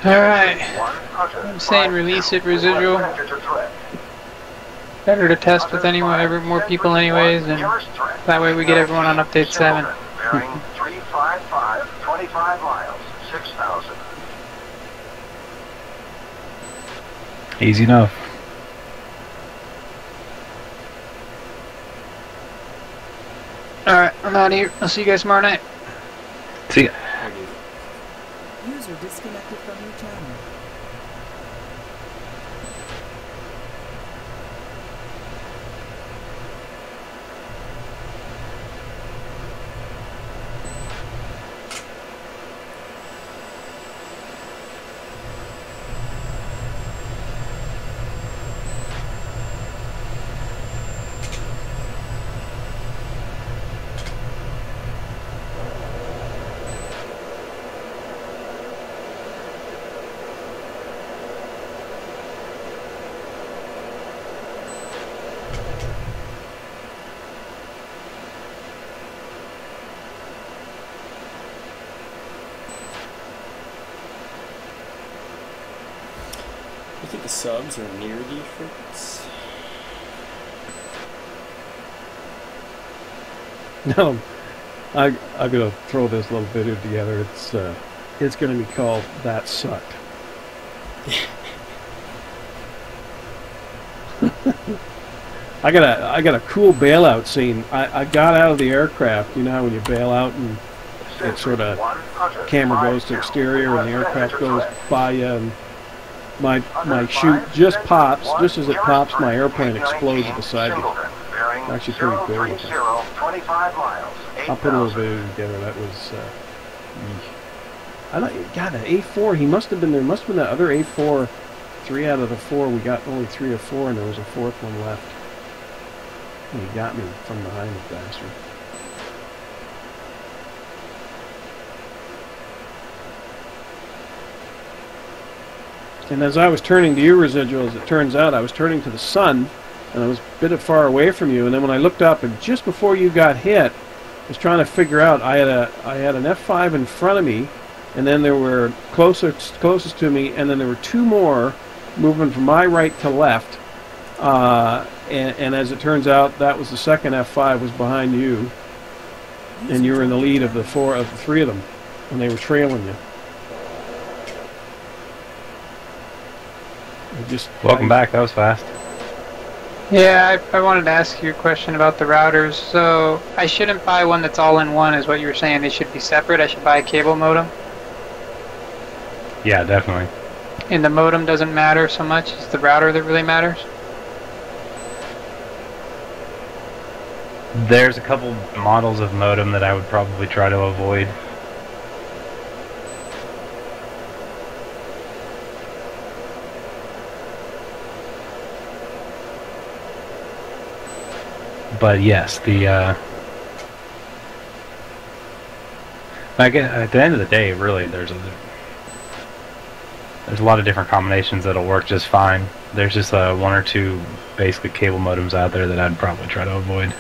C: Alright. I'm saying release it, residual. Better to test with more people anyways, and that way we get everyone on update 7.
E: Bearing 355, 25 miles, 6,000.
A: Easy enough.
C: Alright, I'm out of here. I'll see you guys tomorrow night.
A: See ya.
F: User disconnected from your channel.
B: I think the subs are near the frigates.
D: No, I'm gonna throw this little video together. It's gonna be called "That Sucked." I got a cool bailout scene. I got out of the aircraft. You know when you bail out and it sort of camera goes to exterior and the aircraft goes by you, and my chute just pops. Just as it pops, my airplane explodes beside me. Actually pretty cool. I'll put a little video together. That was I don't. God, an A4. He must have been there. Must have been that other A4. 3 out of the 4. We got only 3 or 4, and there was a 4th one left. And he got me from behind, the bastard. And as I was turning to you, Residual, as it turns out, I was turning to the sun, and I was a bit far away from you. And then when I looked up, and just before you got hit, I was trying to figure out. I had an F5 in front of me, and then there were closest to me, and then there were two more moving from my right to left. And as it turns out, that was the second F5 was behind you, and you were in the lead of the three of them, and they were trailing you.
A: Welcome back. That was fast.
C: Yeah, I wanted to ask you a question about the routers. So I shouldn't buy one that's all-in-one, is what you were saying. They should be separate. I should buy a cable modem.
A: Yeah, definitely.
C: And the modem doesn't matter so much. It's the router that really matters.
A: There's a couple models of modem that I would probably try to avoid. But yes, at the end of the day, really, there's a lot of different combinations that'll work just fine. There's just one or two basically cable modems out there that I'd probably try to avoid.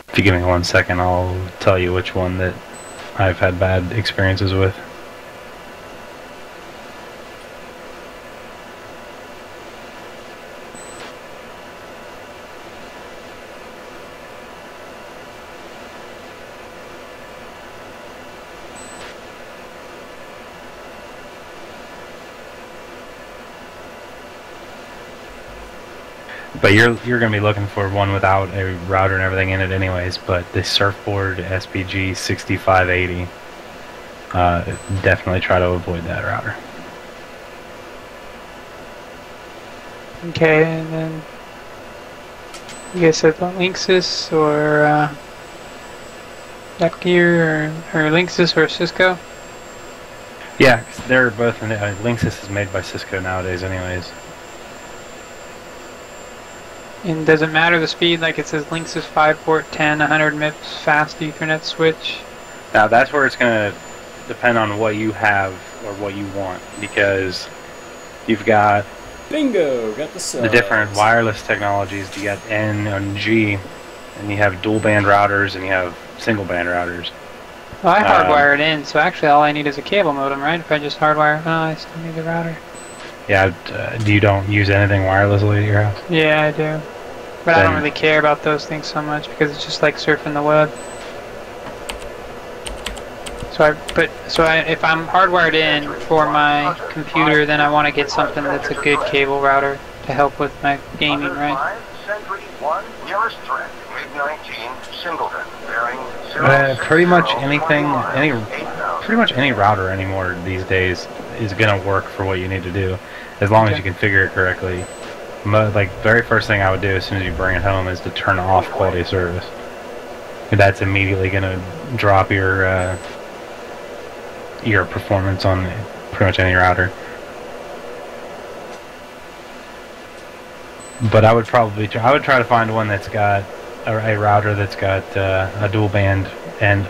A: If you give me 1 second, I'll tell you which one that I've had bad experiences with. But you're going to be looking for one without a router and everything in it anyways, but the Surfboard SPG 6580, definitely try to avoid that router.
C: Okay, and then you guys said Linksys or Netgear or Linksys or Cisco?
A: Yeah, 'cause they're both, Linksys is made by Cisco nowadays anyways.
C: And does it matter the speed? Like it says Linksys 5-port 10, 100 MIPS fast Ethernet switch.
A: Now that's where it's going to depend on what you have or what you want, because you've got
B: Bingo, got the subs.
A: the different wireless technologies. You got N and G, and you have dual band routers and you have single band routers.
C: Well, I hardwire it in, so actually all I need is a cable modem, right? If I just hardwire, I still need the router.
A: Yeah, you don't use anything wirelessly at your house?
C: Yeah, I do. But I don't really care about those things so much because it's just like surfing the web. So if I'm hardwired in for my computer, then I want to get something that's a good cable router to help with my gaming, right?
A: Pretty much any router anymore these days is gonna work for what you need to do, as long as you configure it correctly. Like, very first thing I would do as soon as you bring it home is to turn off quality of service. That's immediately gonna drop your performance on pretty much any router. But I would try to find one that's got a router that's got a dual band and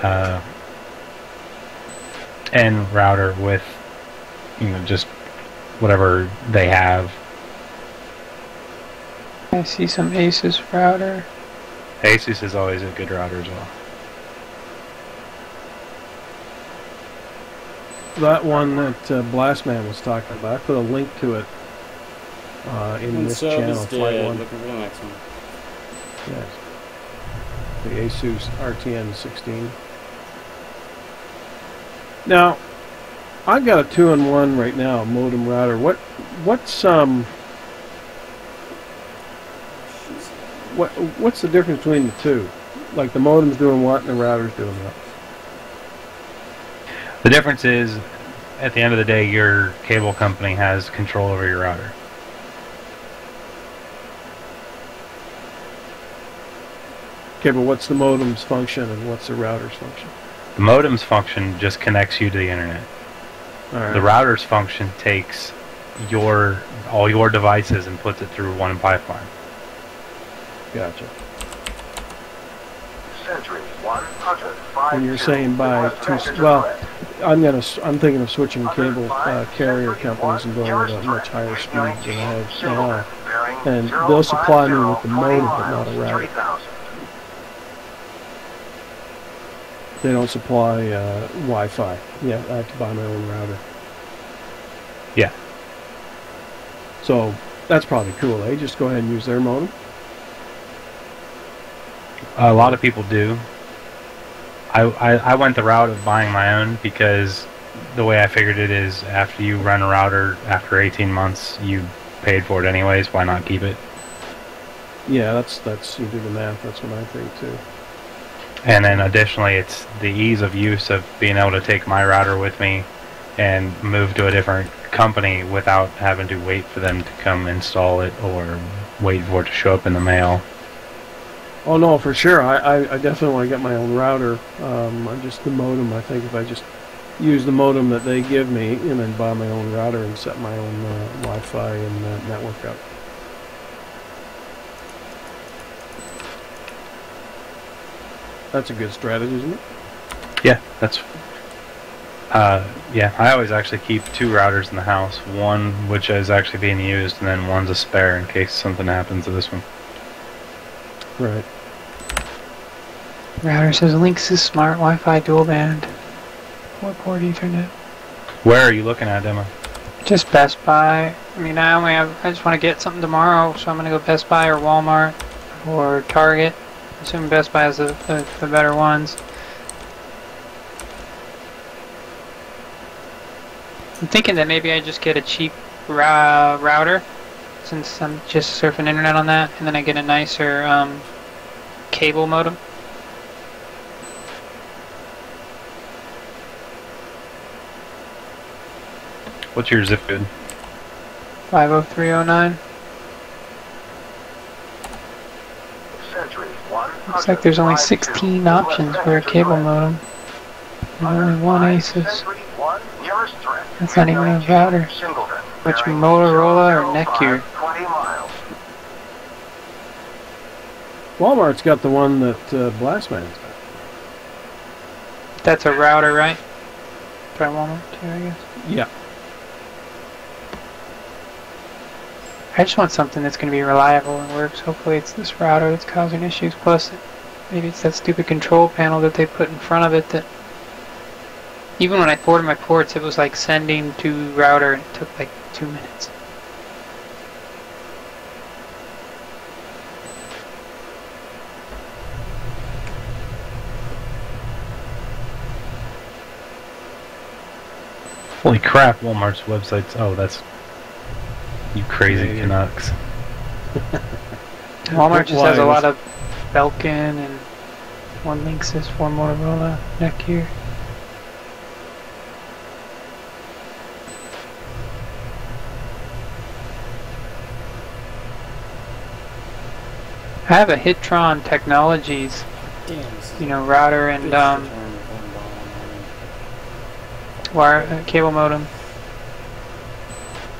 A: router with, just whatever they have.
C: I see some Asus router.
A: Asus is always a good router as well.
D: That one that Blastman was talking about, I put a link to it in this channel. Flight 1.
B: Looking for the next one.
D: Yes. The Asus RTN 16. Now, I've got a 2-in-1 right now, modem router. What's the difference between the two? Like the modem's doing what and the router's doing what?
A: The difference is, at the end of the day, your cable company has control over your router.
D: Okay, but what's the modem's function and what's the router's function?
A: The modem's function just connects you to the internet.
D: All right.
A: The router's function takes all your devices and puts it through one pipeline.
D: Gotcha.
E: Century 100.
D: When you're saying by two, well, I'm thinking of switching cable carrier companies and going with a much higher speed than I have now. And they'll supply me with the modem, but not a router. They don't supply Wi-Fi. Yeah, I have to buy my own router.
A: Yeah.
D: So that's probably cool, eh? Just go ahead and use their modem.
A: A lot of people do. I went the route of buying my own because the way I figured it is after you run a router, after 18 months, you paid for it anyways. Why not keep it?
D: Yeah, that's you do the math. That's what I think too.
A: And then additionally, it's the ease of use of being able to take my router with me and move to a different company without having to wait for them to come install it or wait for it to show up in the mail.
D: Oh no, for sure. I definitely want to get my own router. I'm just the modem. I think if I just use the modem that they give me and then buy my own router and set my own Wi-Fi and network up. That's a good strategy, isn't it?
A: Yeah, that's... yeah, I always actually keep 2 routers in the house. One which is actually being used, and then one's a spare in case something happens to this one.
D: Right.
C: Router says Linksys Smart Wi-Fi dual band. 4-port Ethernet.
A: Where are you looking at, Emma?
C: Just Best Buy. I mean, I just want to get something tomorrow, so I'm going to go Best Buy or Walmart or Target. Assuming Best Buy has the better ones. I'm thinking that maybe I just get a cheap router, since I'm just surfing internet on that, and then I get a nicer cable modem.
A: What's your zip code?
C: 50309. Looks like there's only 16 options for a cable modem. And only one ASUS. That's not even a router. Which Motorola or Netgear?
D: Walmart's got the one that Blastman's got.
C: That's a router, right? Try Walmart too, I guess.
D: Yeah.
C: I just want something that's going to be reliable and works. Hopefully it's this router that's causing issues. Plus, maybe it's that stupid control panel that they put in front of it that... Even when I ported my ports, it was like sending to router and it took like 2 minutes.
A: Holy crap, Walmart's website's... Oh, that's... You crazy Canucks.
C: Walmart just has a lot of Falcon and one Linksys, one Motorola, Netgear. I have a Hitron Technologies, you know, router and wire cable modem.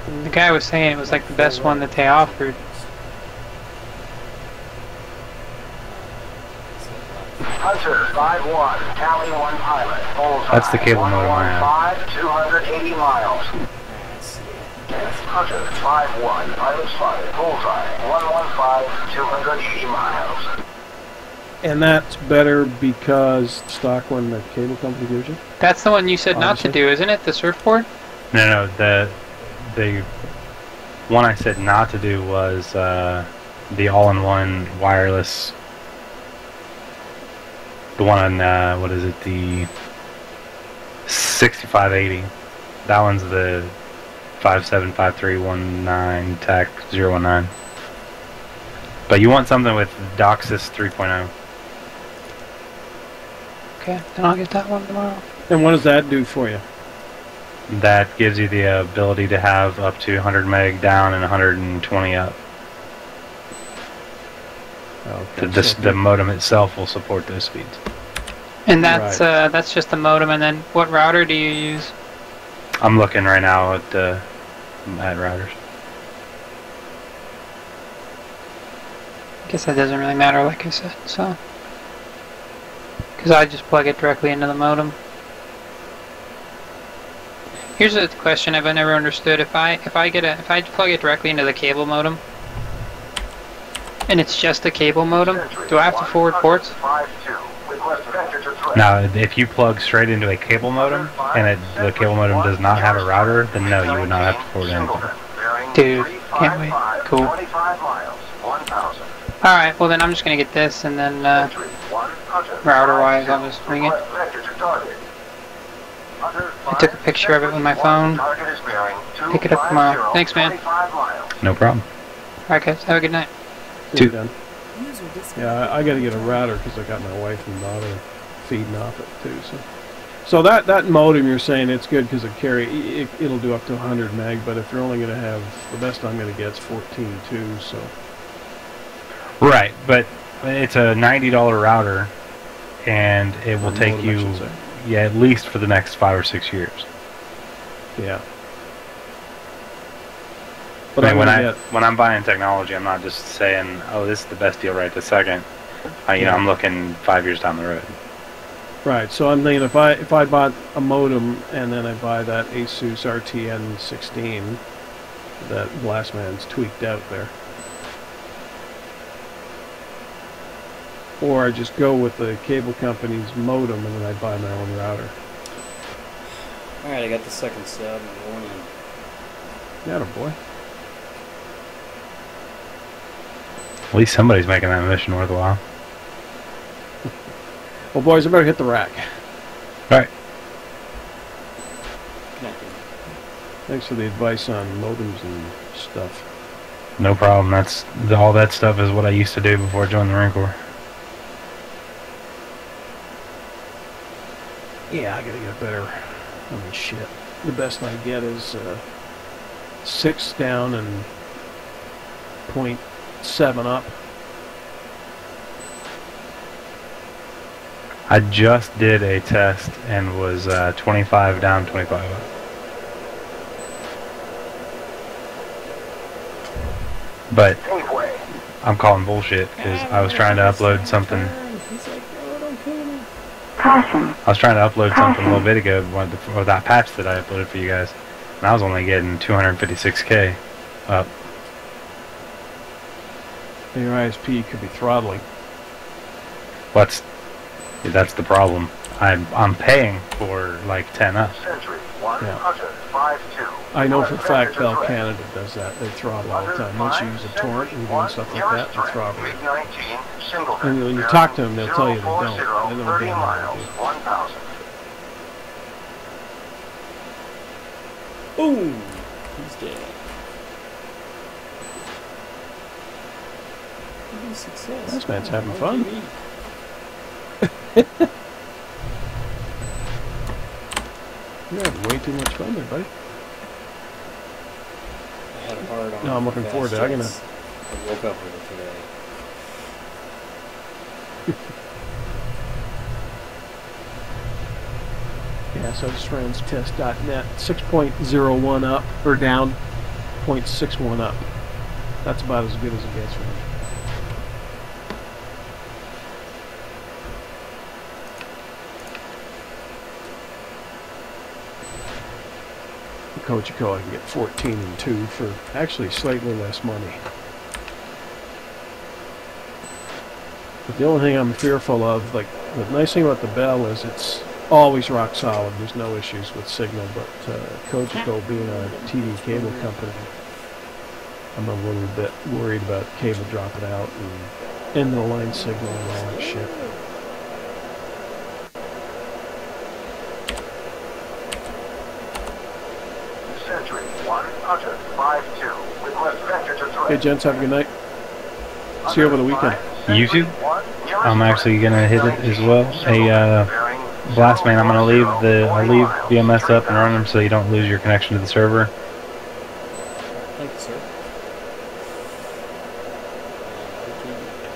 C: And the guy was saying it was like the best one that they offered.
E: Hunter 5-1, Tally 1 pilot. Bullseye.
A: That's the cable modem I have.
E: 280 miles. Hunter 5-1, pilot spotted. Bullseye 115, 280 miles.
D: And that's better because stock one the cable company gives you?
C: That's the one you said not to do, isn't it? The surfboard?
A: No, the one I said not to do was the all-in-one wireless. The one on what is it? The 6580. That one's the 575319 TAC 019. But you want something with DOCSIS 3.0.
C: Okay, then I'll get that one tomorrow.
D: And what does that do for you?
A: That gives you the ability to have up to 100 meg down and 120 up.
D: Okay,
A: The modem itself will support those speeds.
C: And that's just the modem. And then what router do you use?
A: I'm looking right now at routers.
C: I guess that doesn't really matter, like I said. So, because I just plug it directly into the modem. Here's a question I've never understood. If I plug it directly into the cable modem, and it's just a cable modem, do I have to forward ports?
A: Now, if you plug straight into a cable modem and the cable modem does not have a router, then no, you would not have to forward anything.
C: Dude, can't wait. Cool. Alright, well then I'm just gonna get this, and then router-wise I'll just bring it. I took a picture of it with my phone. Pick it up tomorrow. Thanks, man.
A: No problem.
C: Alright guys, have a good night.
A: Two.
F: User disconnected.
D: Yeah, I got to get a router because I got my wife and daughter feeding off it too. So that modem you're saying it's good because it'll do up to 100 meg, but if you're only going to have the best I'm going to get is 14.2. So.
A: Right, but it's a $90 router, and it will take
D: modem, I
A: you,
D: should say.
A: yeah, at least for the next 5 or 6 years.
D: Yeah.
A: But
D: I'm
A: when
D: gonna
A: when I'm buying technology, I'm not just saying, "Oh, this is the best deal right this second." I'm looking 5 years down the road.
D: Right, so I'm thinking if I bought a modem and then I buy that Asus RTN16, that Blastman's tweaked out there. Or I just go with the cable company's modem and then I buy my own router.
B: Alright, I got the second sub and going in.
D: Atta boy.
A: At least somebody's making that mission worthwhile.
D: Well, boys, I better hit the rack.
A: All right.
B: Connected.
D: Thanks for the advice on modems and stuff.
A: No problem. All that stuff is what I used to do before I joined the Marine Corps.
D: Yeah, I gotta get better. I mean, shit. The best I get is 6 down and 0.7 up.
A: I just did a test and was 25 down, 25 up. But I'm calling bullshit because I was trying to upload something.
G: Caution.
A: I was trying to upload something a little bit ago with that patch that I uploaded for you guys, and I was only getting 256K up.
D: Your ISP could be throttling.
A: That's the problem. I'm paying for like 10 up.
D: Yeah. I know for a fact Bell Canada does that. They throttle all the time. Once you use a torrent and doing stuff like that, they throttle it. And when you talk to them, they'll tell you they don't. They don't do it.
B: Boom! He's dead. Success.
D: This man's having fun. You're having way too much fun there, buddy.
B: I had a hard on.
D: No, I'm looking forward to it.
B: I woke up with it today.
D: Yeah, so it's transtest.net. 6.01 up, or down, 0.61 up. That's about as good as it gets for me. Cogeco, I can get 14 and 2 for actually slightly less money. But the only thing I'm fearful of, like, the nice thing about the Bell is it's always rock solid. There's no issues with signal, but Cogeco being a TV cable company, I'm a little bit worried about cable dropping out and end-of-the-line signal and all that shit. Hey, gents, have a good night. See you over the weekend.
A: YouTube? I'm actually gonna hit it as well. Hey, Blast Man, I'm gonna leave BMS up and running so you don't lose your connection to the server.
B: Thank you, sir.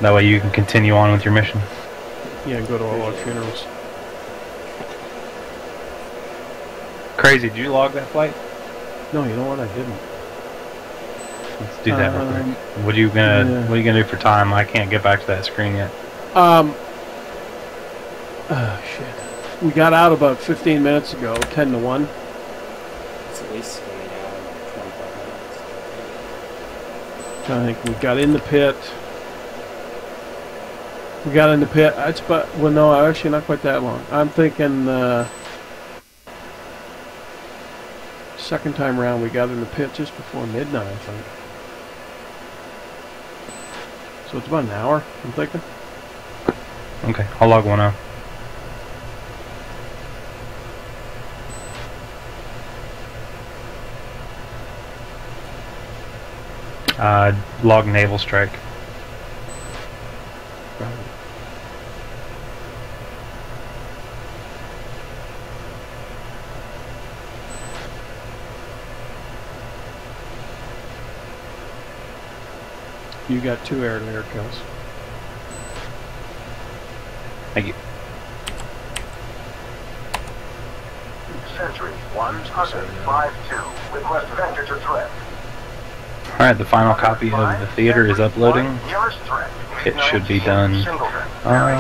A: That way you can continue on with your mission.
D: Yeah, and go to all our funerals.
A: Crazy, did you log that flight?
D: No, you know what? I didn't.
A: Let's do that real quick. What are you gonna do for time? I can't get back to that screen yet.
D: Oh shit. We got out about 15 minutes ago, 10 to 1.
B: at least coming out in like 25 minutes.
D: I think we got in the pit. We got in the pit. It's but well, no, actually not quite that long. I'm thinking second time round we got in the pit just before midnight, I think. So it's about an hour, I'm thinking.
A: Okay, I'll log 1-0. Log naval strike.
D: You got 2 air-to-air kills.
A: Thank you.
E: Sentry 152. Request vector to threat.
A: Alright, the final copy of the theater is uploading.
E: Nearest threat.
A: It should be done
E: Bearing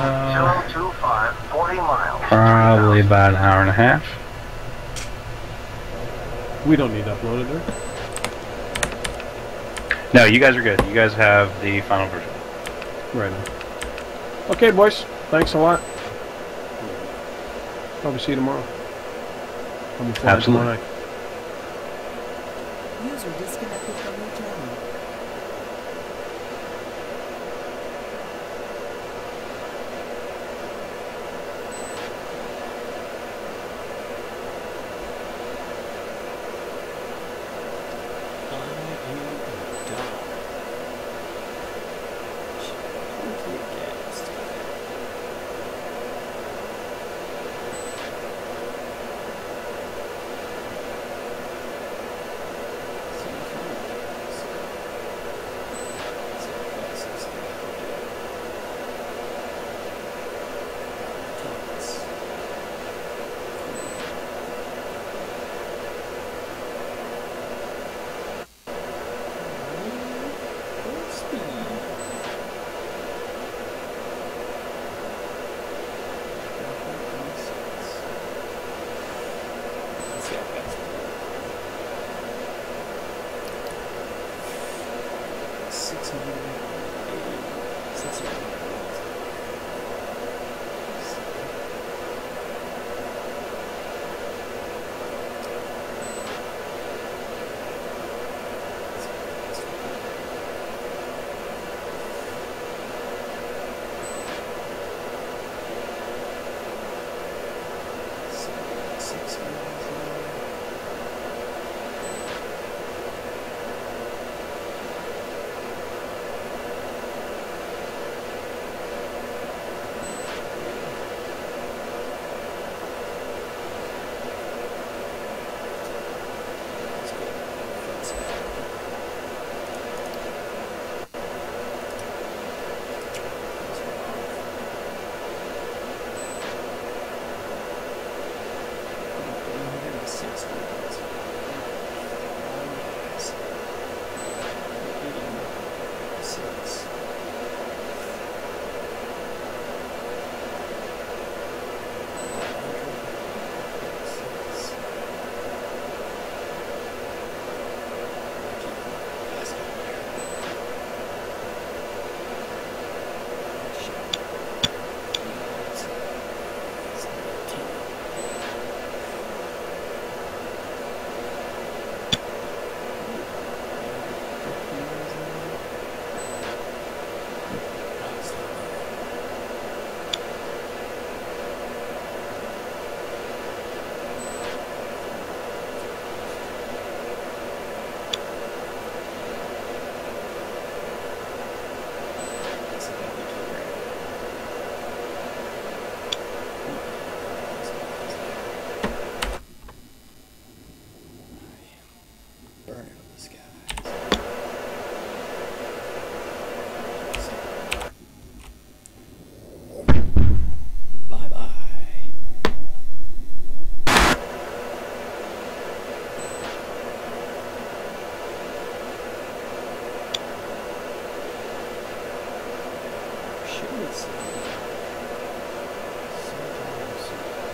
E: 025, 40 miles.
A: probably about an hour and a half.
D: We don't need uploaded there.
A: No, you guys are good. You guys have the final version.
D: Right on. Okay, boys. Thanks a lot. Probably see you tomorrow. I'll be flying tomorrow
A: Absolutely.
D: night.
F: User disconnected from your channel.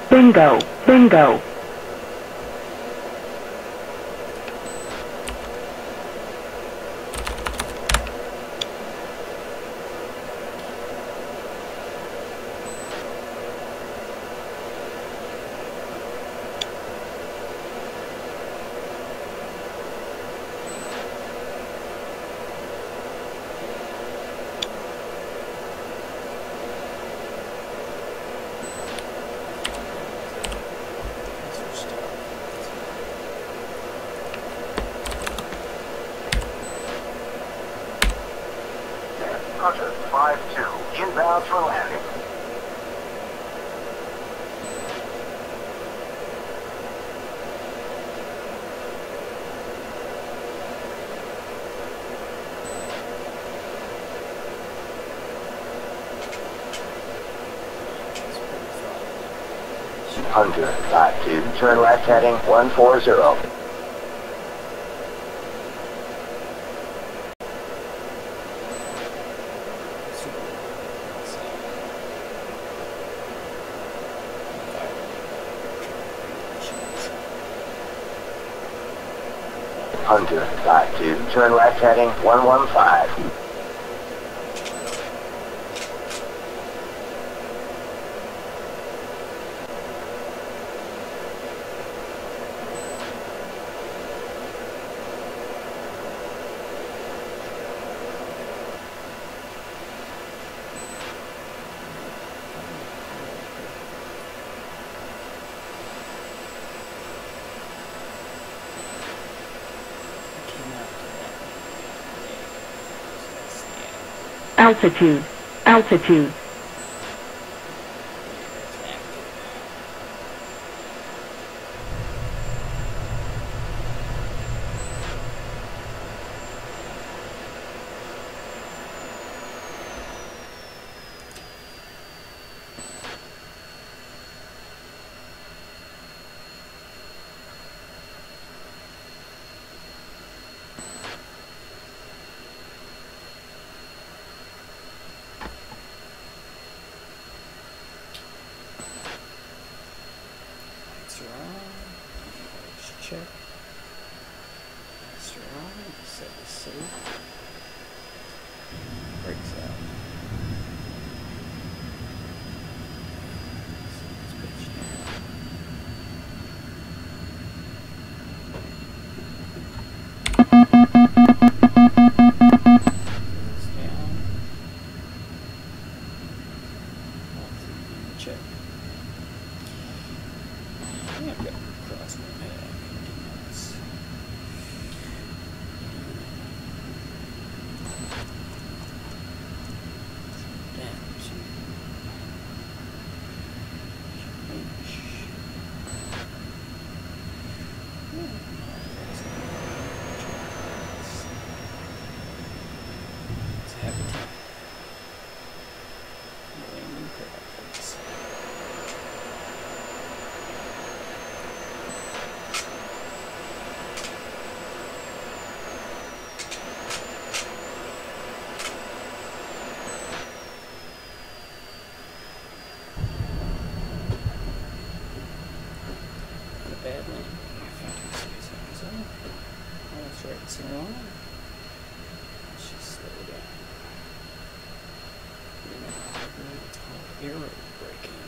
G: Bingo. Bingo.
E: Hunter 5-2, inbound for landing.
I: Hunter 5-2, turn left heading 140. Hunter 5-2, turn left heading 115.
G: Altitude. Altitude.
B: Check. Master on. Set the safe. Brakes out. Set this bitch down. Goes down. Check. Yeah, I've got cross my head. Aero braking.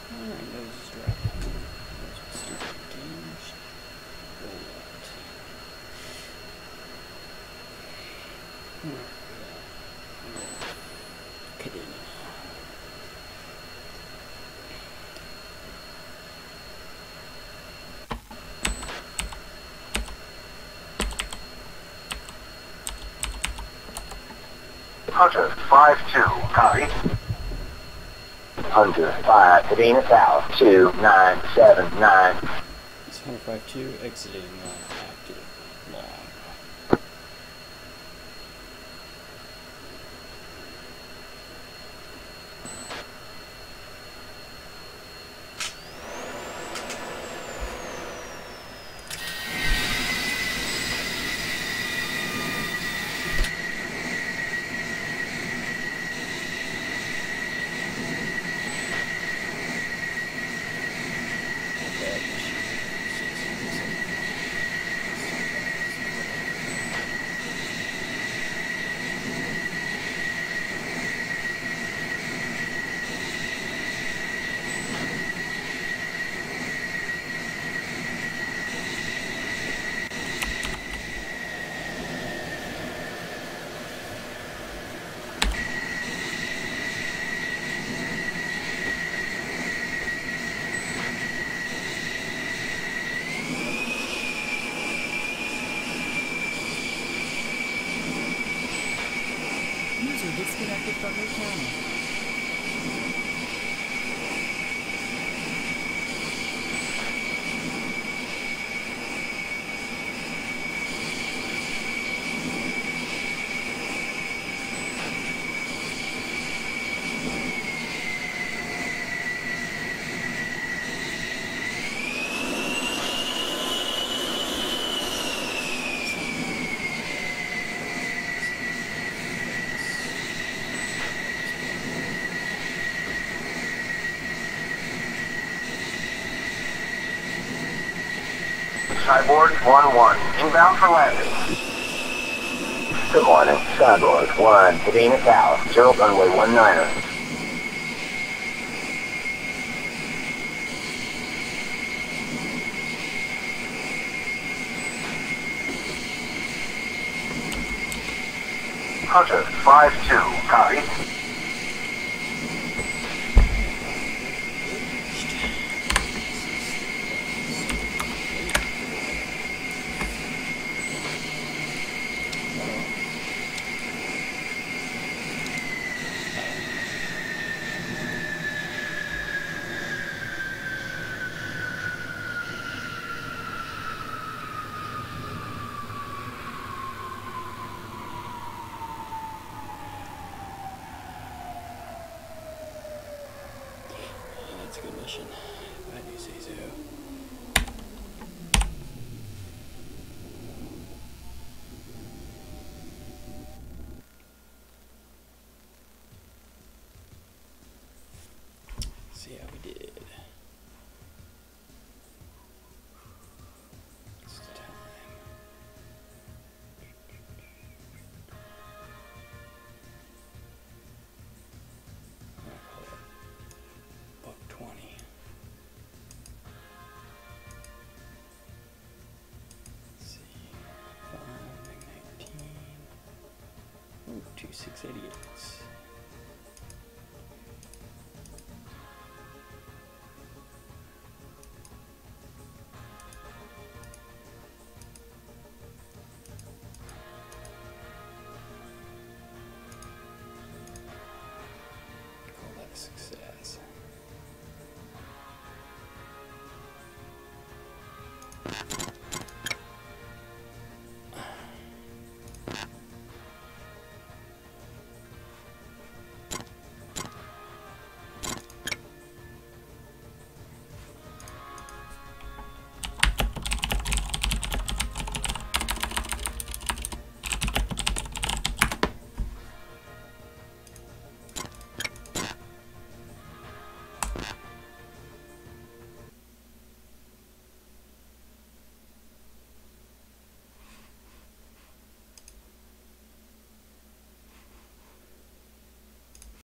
B: Alright, nose is dropping. Nose is starting to engage. Roll out.
E: Hunter 5-2, copy.
I: Hunter 5, heading south 2979.
B: It's Hunter 5-2, exiting active long.
E: Skyboard 1-1. Inbound for landing.
I: Good morning. Skyboard 1, Cadena Tower, 0 runway 19er.
E: Hunter 5-2. Copy.
B: That's a good mission. I do say so. See how we did. It's time. I'll call it $120. Let's see. 5, 19. Ooh, 2688s. Call that a success.